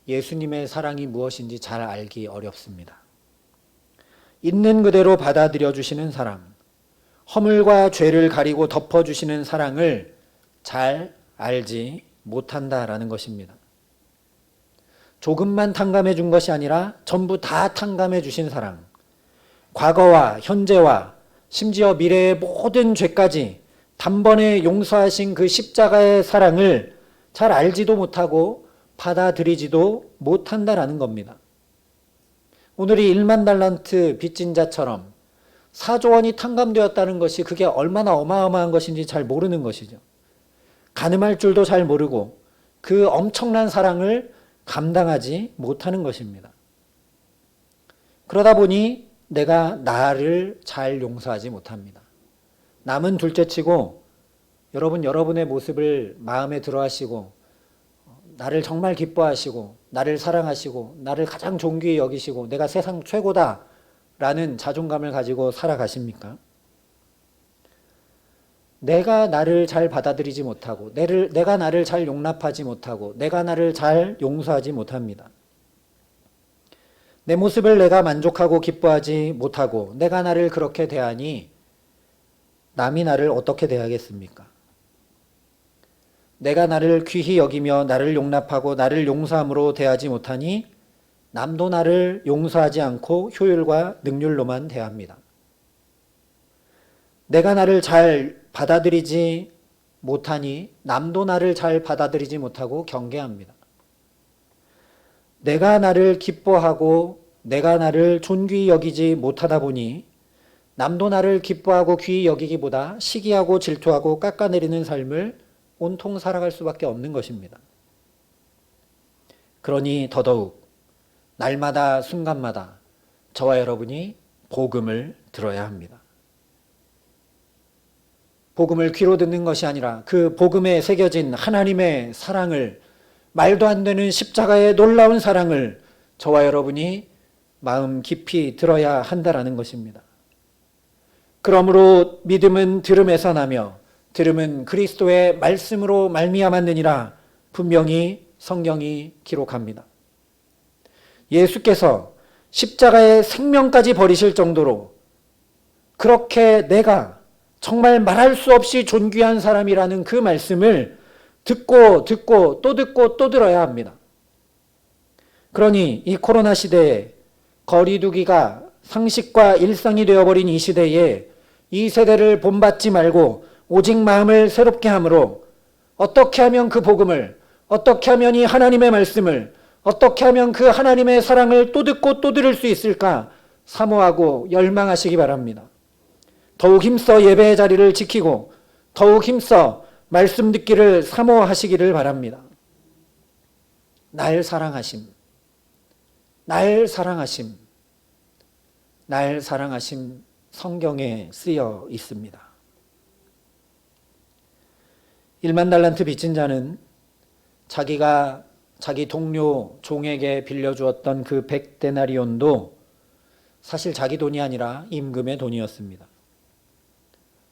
예수님의 사랑이 무엇인지 잘 알기 어렵습니다. 있는 그대로 받아들여 주시는 사랑, 허물과 죄를 가리고 덮어주시는 사랑을 잘 알지 못한다라는 것입니다. 조금만 탕감해 준 것이 아니라 전부 다 탕감해 주신 사랑, 과거와 현재와 심지어 미래의 모든 죄까지 단번에 용서하신 그 십자가의 사랑을 잘 알지도 못하고 받아들이지도 못한다라는 겁니다. 오늘이 1만 달란트 빚진 자처럼 4조 원이 탕감되었다는 것이 그게 얼마나 어마어마한 것인지 잘 모르는 것이죠. 가늠할 줄도 잘 모르고 그 엄청난 사랑을 감당하지 못하는 것입니다. 그러다 보니 내가 나를 잘 용서하지 못합니다. 남은 둘째치고 여러분의 모습을 마음에 들어하시고 나를 정말 기뻐하시고 나를 사랑하시고 나를 가장 존귀히 여기시고 내가 세상 최고다 라는 자존감을 가지고 살아가십니까? 내가 나를 잘 받아들이지 못하고 내가 나를 잘 용납하지 못하고 내가 나를 잘 용서하지 못합니다. 내 모습을 내가 만족하고 기뻐하지 못하고 내가 나를 그렇게 대하니 남이 나를 어떻게 대하겠습니까? 내가 나를 귀히 여기며 나를 용납하고 나를 용서함으로 대하지 못하니 남도 나를 용서하지 않고 효율과 능률로만 대합니다. 내가 나를 잘 받아들이지 못하니 남도 나를 잘 받아들이지 못하고 경계합니다. 내가 나를 기뻐하고 내가 나를 존귀히 여기지 못하다 보니 남도 나를 기뻐하고 귀히 여기기보다 시기하고 질투하고 깎아내리는 삶을 온통 살아갈 수밖에 없는 것입니다. 그러니 더더욱 날마다 순간마다 저와 여러분이 복음을 들어야 합니다. 복음을 귀로 듣는 것이 아니라 그 복음에 새겨진 하나님의 사랑을, 말도 안 되는 십자가의 놀라운 사랑을 저와 여러분이 마음 깊이 들어야 한다라는 것입니다. 그러므로 믿음은 들음에서 나며 들음은 그리스도의 말씀으로 말미암았느니라 분명히 성경이 기록합니다. 예수께서 십자가의 생명까지 버리실 정도로 그렇게 내가 정말 말할 수 없이 존귀한 사람이라는 그 말씀을 듣고 또 들어야 합니다. 그러니 이 코로나 시대에 거리두기가 상식과 일상이 되어버린 이 시대에 이 세대를 본받지 말고 오직 마음을 새롭게 함으로 어떻게 하면 그 복음을, 어떻게 하면 이 하나님의 말씀을, 어떻게 하면 그 하나님의 사랑을 또 듣고 또 들을 수 있을까 사모하고 열망하시기 바랍니다. 더욱 힘써 예배의 자리를 지키고 더욱 힘써 말씀 듣기를 사모하시기를 바랍니다. 날 사랑하심, 날 사랑하심, 날 사랑하심 성경에 쓰여 있습니다. 1만 달란트 빚진 자는 자기가 자기 동료 종에게 빌려주었던 그 100데나리온도 사실 자기 돈이 아니라 임금의 돈이었습니다.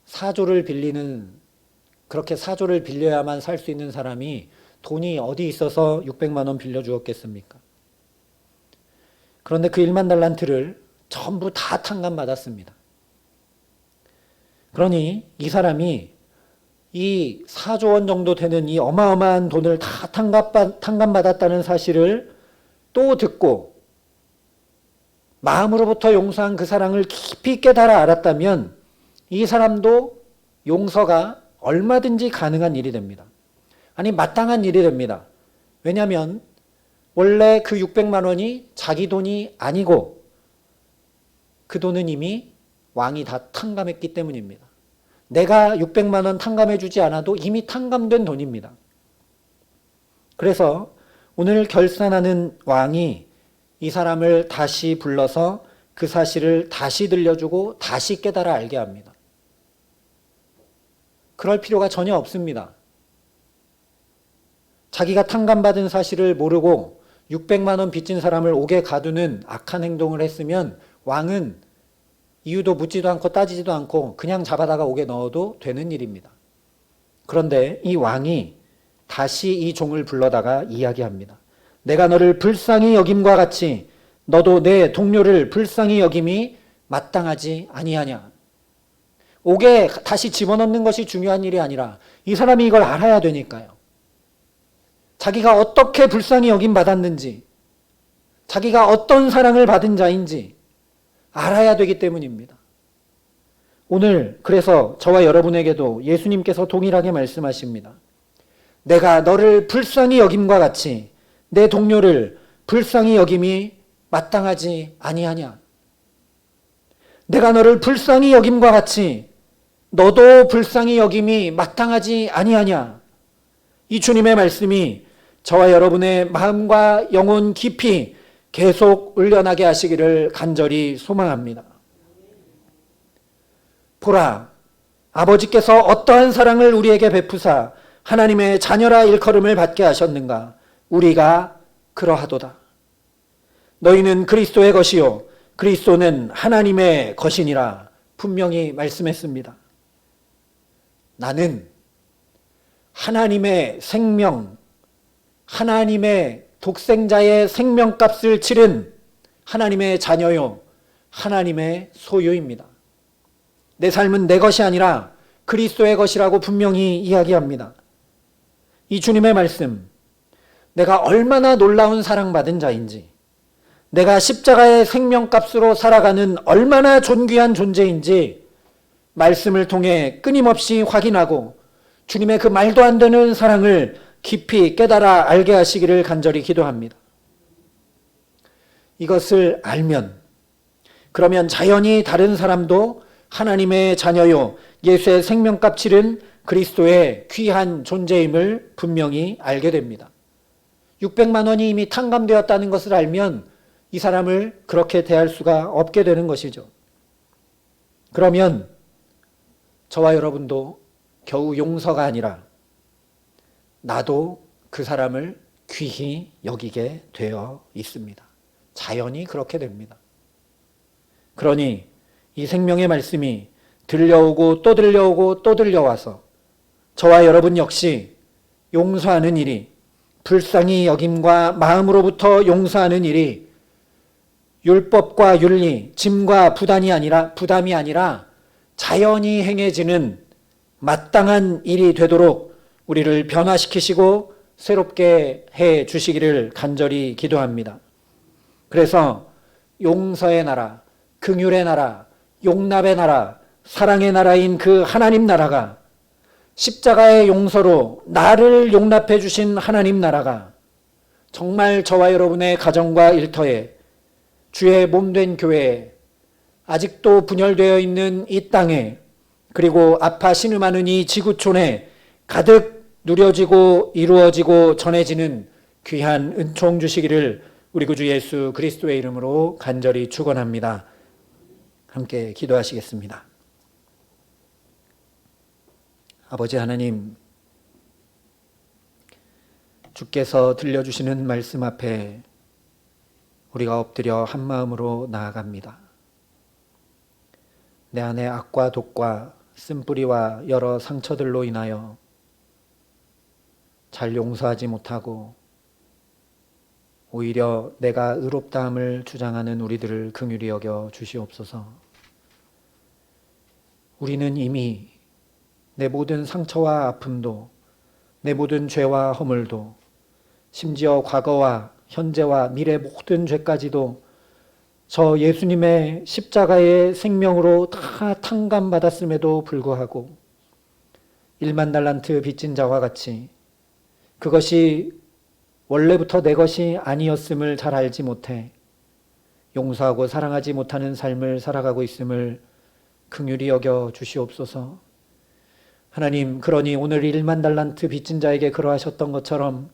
사조를 빌리는 그렇게 사조를 빌려야만 살 수 있는 사람이 돈이 어디 있어서 600만 원 빌려주었겠습니까? 그런데 그 1만 달란트를 전부 다 탕감받았습니다. 그러니 이 사람이 이 4조 원 정도 되는 이 어마어마한 돈을 다 탕감받았다는 사실을 또 듣고 마음으로부터 용서한 그 사랑을 깊이 깨달아 알았다면 이 사람도 용서가 얼마든지 가능한 일이 됩니다. 아니, 마땅한 일이 됩니다. 왜냐하면 원래 그 600만 원이 자기 돈이 아니고 그 돈은 이미 왕이 다 탕감했기 때문입니다. 내가 600만 원 탕감해 주지 않아도 이미 탕감된 돈입니다. 그래서 오늘 결산하는 왕이 이 사람을 다시 불러서 그 사실을 다시 들려주고 다시 깨달아 알게 합니다. 그럴 필요가 전혀 없습니다. 자기가 탕감받은 사실을 모르고 600만 원 빚진 사람을 옥에 가두는 악한 행동을 했으면 왕은 이유도 묻지도 않고 따지지도 않고 그냥 잡아다가 옥에 넣어도 되는 일입니다. 그런데 이 왕이 다시 이 종을 불러다가 이야기합니다. 내가 너를 불쌍히 여김과 같이 너도 내 동료를 불쌍히 여김이 마땅하지 아니하냐. 옥에 다시 집어넣는 것이 중요한 일이 아니라 이 사람이 이걸 알아야 되니까요. 자기가 어떻게 불쌍히 여김 받았는지, 자기가 어떤 사랑을 받은 자인지 알아야 되기 때문입니다. 오늘 그래서 저와 여러분에게도 예수님께서 동일하게 말씀하십니다. 내가 너를 불쌍히 여김과 같이 내 동료를 불쌍히 여김이 마땅하지 아니하냐. 내가 너를 불쌍히 여김과 같이 너도 불쌍히 여김이 마땅하지 아니하냐. 이 주님의 말씀이 저와 여러분의 마음과 영혼 깊이 계속 울려나게 하시기를 간절히 소망합니다. 보라, 아버지께서 어떠한 사랑을 우리에게 베푸사 하나님의 자녀라 일컬음을 받게 하셨는가. 우리가 그러하도다. 너희는 그리스도의 것이요 그리스도는 하나님의 것이니라 분명히 말씀했습니다. 나는 하나님의 생명, 하나님의 독생자의 생명값을 치른 하나님의 자녀요 하나님의 소유입니다. 내 삶은 내 것이 아니라 그리스도의 것이라고 분명히 이야기합니다. 이 주님의 말씀, 내가 얼마나 놀라운 사랑받은 자인지, 내가 십자가의 생명값으로 살아가는 얼마나 존귀한 존재인지 말씀을 통해 끊임없이 확인하고 주님의 그 말도 안 되는 사랑을 깊이 깨달아 알게 하시기를 간절히 기도합니다. 이것을 알면 그러면 자연히 다른 사람도 하나님의 자녀요 예수의 생명값 치른 그리스도의 귀한 존재임을 분명히 알게 됩니다. 600만 원이 이미 탕감되었다는 것을 알면 이 사람을 그렇게 대할 수가 없게 되는 것이죠. 그러면 저와 여러분도 겨우 용서가 아니라 나도 그 사람을 귀히 여기게 되어 있습니다. 자연히 그렇게 됩니다. 그러니 이 생명의 말씀이 들려오고 또 들려오고 또 들려와서 저와 여러분 역시 용서하는 일이, 불쌍히 여김과 마음으로부터 용서하는 일이 율법과 윤리, 짐과 부담이 아니라 자연히 행해지는 마땅한 일이 되도록 우리를 변화시키시고 새롭게 해 주시기를 간절히 기도합니다. 그래서 용서의 나라, 긍휼의 나라, 용납의 나라, 사랑의 나라인 그 하나님 나라가, 십자가의 용서로 나를 용납해 주신 하나님 나라가 정말 저와 여러분의 가정과 일터에, 주의 몸된 교회에, 아직도 분열되어 있는 이 땅에, 그리고 아파 신음하는 이 지구촌에 가득 누려지고 이루어지고 전해지는 귀한 은총 주시기를 우리 구주 예수 그리스도의 이름으로 간절히 축원합니다. 함께 기도하시겠습니다. 아버지 하나님, 주께서 들려주시는 말씀 앞에 우리가 엎드려 한마음으로 나아갑니다. 내 안에 악과 독과 쓴뿌리와 여러 상처들로 인하여 잘 용서하지 못하고 오히려 내가 의롭다함을 주장하는 우리들을 긍휼히 여겨 주시옵소서. 우리는 이미 내 모든 상처와 아픔도, 내 모든 죄와 허물도, 심지어 과거와 현재와 미래 모든 죄까지도 저 예수님의 십자가의 생명으로 다 탕감받았음에도 불구하고 1만 달란트 빚진 자와 같이 그것이 원래부터 내 것이 아니었음을 잘 알지 못해 용서하고 사랑하지 못하는 삶을 살아가고 있음을 긍휼히 여겨 주시옵소서. 하나님, 그러니 오늘 1만 달란트 빚진 자에게 그러하셨던 것처럼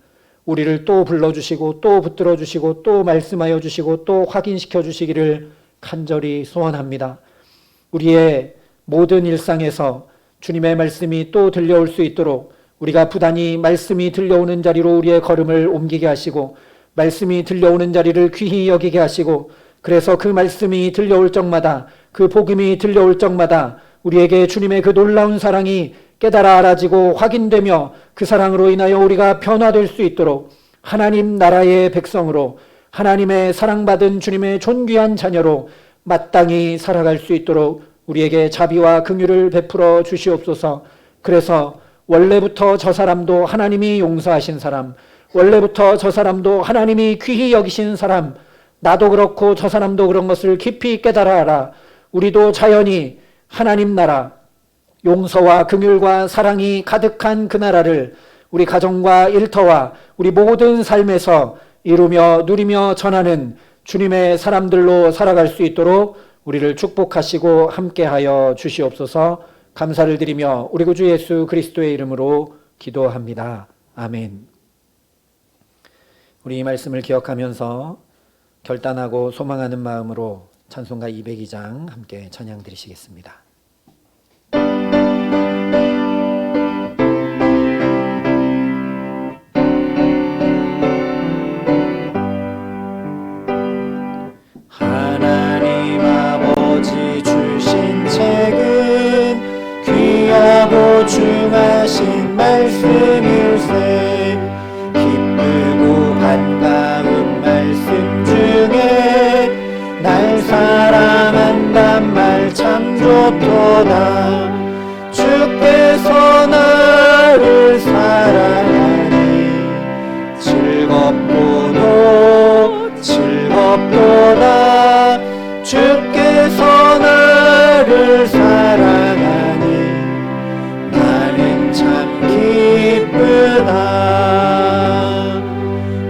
우리를 또 불러주시고 또 붙들어 주시고 또 말씀하여 주시고 또 확인시켜 주시기를 간절히 소원합니다. 우리의 모든 일상에서 주님의 말씀이 또 들려올 수 있도록 우리가 부단히 말씀이 들려오는 자리로 우리의 걸음을 옮기게 하시고 말씀이 들려오는 자리를 귀히 여기게 하시고 그래서 그 말씀이 들려올 적마다 그 복음이 들려올 적마다 우리에게 주님의 그 놀라운 사랑이 깨달아 알아지고 확인되며 그 사랑으로 인하여 우리가 변화될 수 있도록 하나님 나라의 백성으로 하나님의 사랑받은 주님의 존귀한 자녀로 마땅히 살아갈 수 있도록 우리에게 자비와 긍휼을 베풀어 주시옵소서. 그래서 원래부터 저 사람도 하나님이 용서하신 사람, 원래부터 저 사람도 하나님이 귀히 여기신 사람, 나도 그렇고 저 사람도 그런 것을 깊이 깨달아 알아 우리도 자연히 하나님 나라, 용서와 긍휼과 사랑이 가득한 그 나라를 우리 가정과 일터와 우리 모든 삶에서 이루며 누리며 전하는 주님의 사람들로 살아갈 수 있도록 우리를 축복하시고 함께하여 주시옵소서. 감사를 드리며 우리 구주 예수 그리스도의 이름으로 기도합니다. 아멘. 우리 이 말씀을 기억하면서 결단하고 소망하는 마음으로 찬송가 202장 함께 찬양 드리시겠습니다. 하나님 아버지 주신 책은 귀하고 중하신 말씀일세. 기쁘고 반가운 말씀 중에 날 사랑한단 말 참 좋도다. 주께서 나를 사랑하니 즐겁고도 즐겁도다. 주께서 나를 사랑하니 나는 참 기쁘다.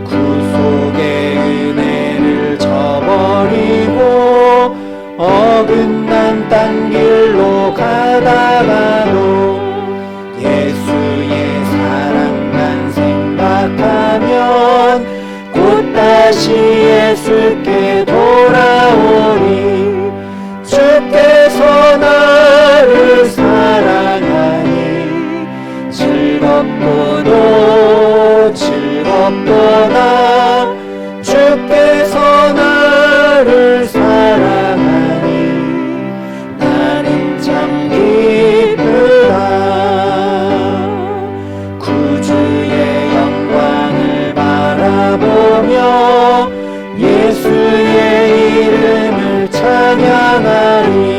구속의 은혜를 저버리고 어긋난 딴 길로 가다가도 예수의 사랑만 생각하면 곧 다시 예수께 돌아오리. 주께서 나를 사랑하니 즐겁고도 즐겁도다. 주께서 나를 사랑하니 나는 참 기쁘다. 구주의 영광을 바라보며 예수의 이름을 찬양하리.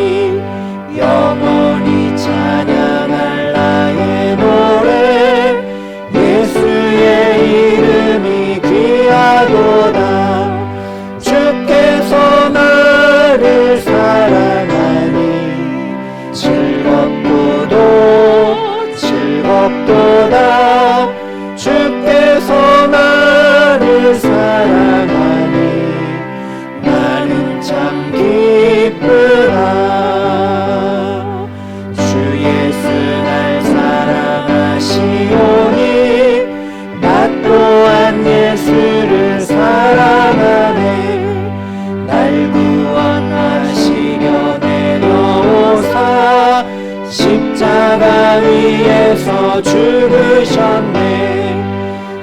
영원히 찬양할 나의 노래. 예수의 이름이 귀하도다. 주께서 나를 사랑하니 즐겁고도 즐겁도다. 주께서 나를 사랑하니 나는 참 기쁘다. 주 예수 날 사랑하시오니 나 또한 예수를 사랑하네. 날 구원하시려 내려오사 십자가 위에서 죽으셨네.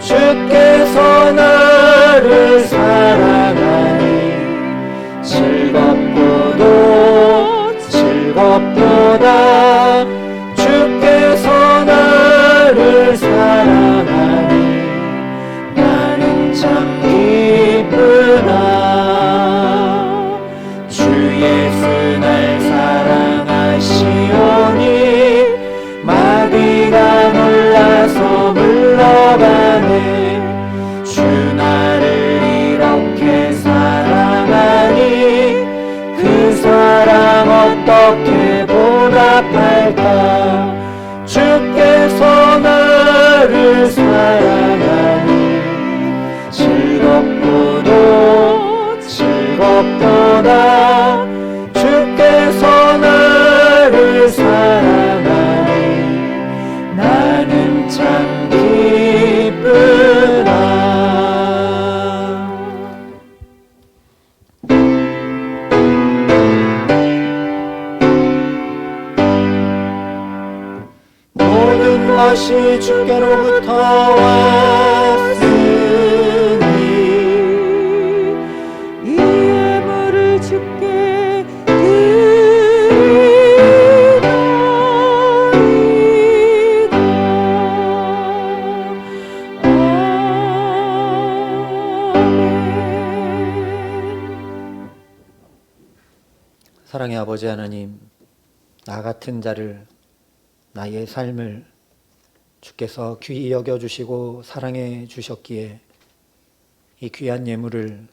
주께서 나를 사랑하니 즐겁고도 즐겁도다. 주께로부터 왔으니 이 예물을 주께 아멘. 사랑의 아버지 하나님, 나 같은 자를, 나의 삶을 주께서 귀히 여겨주시고 사랑해 주셨기에 이 귀한 예물을,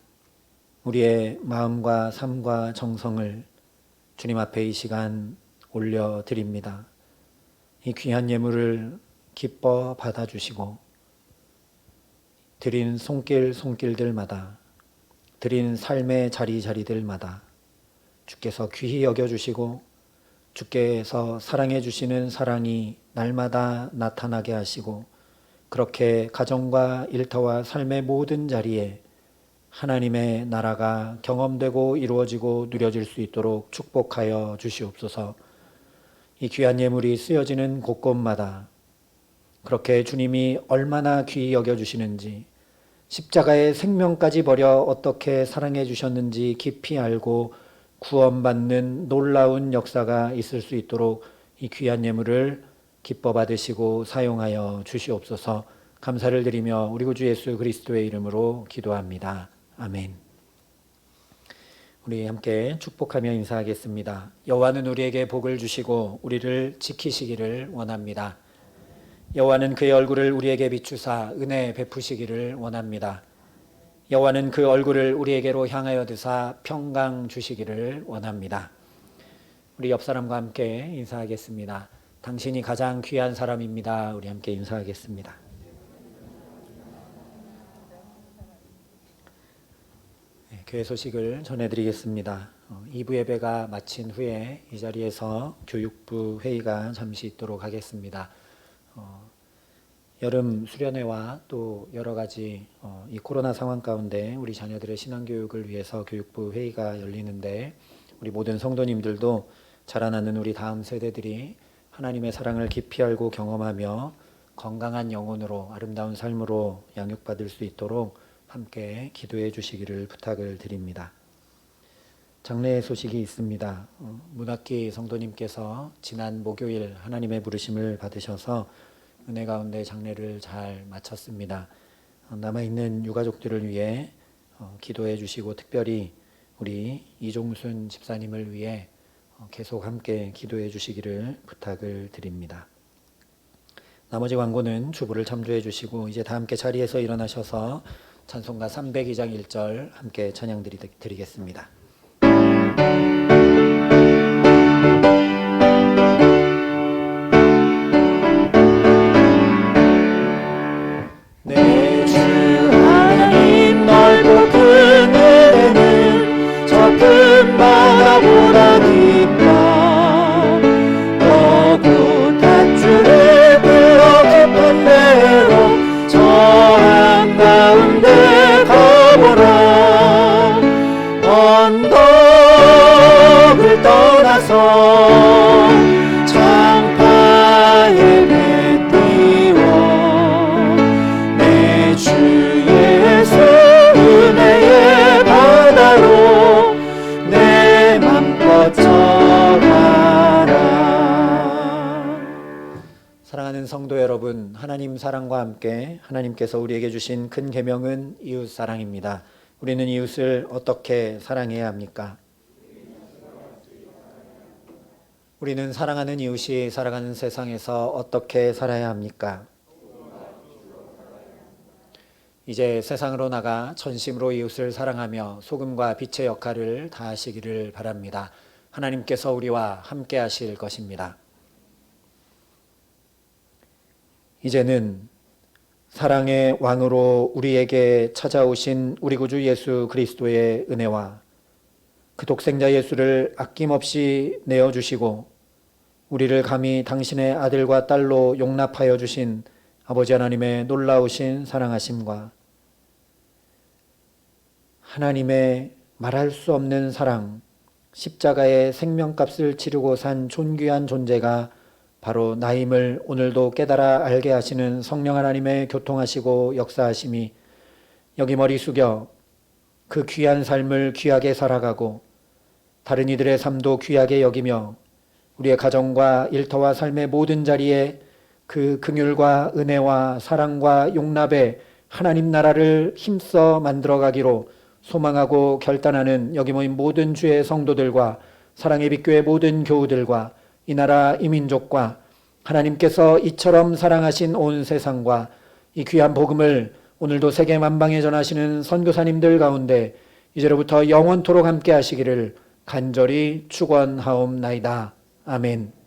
우리의 마음과 삶과 정성을 주님 앞에 이 시간 올려드립니다. 이 귀한 예물을 기뻐 받아주시고 드린 손길들마다, 드린 삶의 자리들마다 주께서 귀히 여겨주시고 주께서 사랑해 주시는 사랑이 날마다 나타나게 하시고, 그렇게 가정과 일터와 삶의 모든 자리에 하나님의 나라가 경험되고 이루어지고 누려질 수 있도록 축복하여 주시옵소서. 이 귀한 예물이 쓰여지는 곳곳마다 그렇게 주님이 얼마나 귀히 여겨주시는지, 십자가의 생명까지 버려 어떻게 사랑해 주셨는지 깊이 알고 구원받는 놀라운 역사가 있을 수 있도록 이 귀한 예물을 기뻐 받으시고 사용하여 주시옵소서. 감사를 드리며 우리 구주 예수 그리스도의 이름으로 기도합니다. 아멘. 우리 함께 축복하며 인사하겠습니다. 여호와는 우리에게 복을 주시고 우리를 지키시기를 원합니다. 여호와는 그의 얼굴을 우리에게 비추사 은혜 베푸시기를 원합니다. 여호와는 그 얼굴을 우리에게로 향하여 드사 평강 주시기를 원합니다. 우리 옆 사람과 함께 인사하겠습니다. 당신이 가장 귀한 사람입니다. 우리 함께 인사하겠습니다. 네, 교회 소식을 전해드리겠습니다. 2부 예배가 마친 후에 이 자리에서 교육부 회의가 잠시 있도록 하겠습니다. 여름 수련회와 또 여러 가지 이 코로나 상황 가운데 우리 자녀들의 신앙교육을 위해서 교육부 회의가 열리는데, 우리 모든 성도님들도 자라나는 우리 다음 세대들이 하나님의 사랑을 깊이 알고 경험하며 건강한 영혼으로 아름다운 삶으로 양육받을 수 있도록 함께 기도해 주시기를 부탁을 드립니다. 장례 소식이 있습니다. 문학기 성도님께서 지난 목요일 하나님의 부르심을 받으셔서 은혜 가운데 장례를 잘 마쳤습니다. 남아있는 유가족들을 위해 기도해 주시고, 특별히 우리 이종순 집사님을 위해 계속 함께 기도해 주시기를 부탁을 드립니다. 나머지 광고는 주부를 참조해 주시고, 이제 다 함께 자리에서 일어나셔서 찬송가 302장 1절 함께 찬양 드리겠습니다. 내 주 하나님 넓고 큰 은혜는 저 큰 바다보다 깊다. 너도 닷줄을 끌어 깊은 데로 저 한가운데 가보라. 언덕을 떠나서 창파에 배 띄워 내 주 예수 은혜의 바다로 내 맘껏 져가라. 사랑하는 성도 여러분, 하나님 사랑과 함께 하나님께서 우리에게 주신 큰 계명은 이웃 사랑입니다. 우리는 이웃을 어떻게 사랑해야 합니까? 우리는 사랑하는 이웃이 살아가는 세상에서 어떻게 살아야 합니까? 이제 세상으로 나가 전심으로 이웃을 사랑하며 소금과 빛의 역할을 다하시기를 바랍니다. 하나님께서 우리와 함께 하실 것입니다. 이제는 사랑의 왕으로 우리에게 찾아오신 우리 구주 예수 그리스도의 은혜와 그 독생자 예수를 아낌없이 내어주시고 우리를 감히 당신의 아들과 딸로 용납하여 주신 아버지 하나님의 놀라우신 사랑하심과 하나님의 말할 수 없는 사랑, 십자가의 생명값을 치르고 산 존귀한 존재가 바로 나임을 오늘도 깨달아 알게 하시는 성령 하나님의 교통하시고 역사하심이 여기 머리 숙여 그 귀한 삶을 귀하게 살아가고 다른 이들의 삶도 귀하게 여기며 우리의 가정과 일터와 삶의 모든 자리에 그 긍휼과 은혜와 사랑과 용납의 하나님 나라를 힘써 만들어가기로 소망하고 결단하는 여기 모인 모든 주의 성도들과 사랑의 빛교회 모든 교우들과 이 나라 이 민족과 하나님께서 이처럼 사랑하신 온 세상과 이 귀한 복음을 오늘도 세계 만방에 전하시는 선교사님들 가운데 이제로부터 영원토록 함께 하시기를 간절히 축원하옵나이다. 아멘.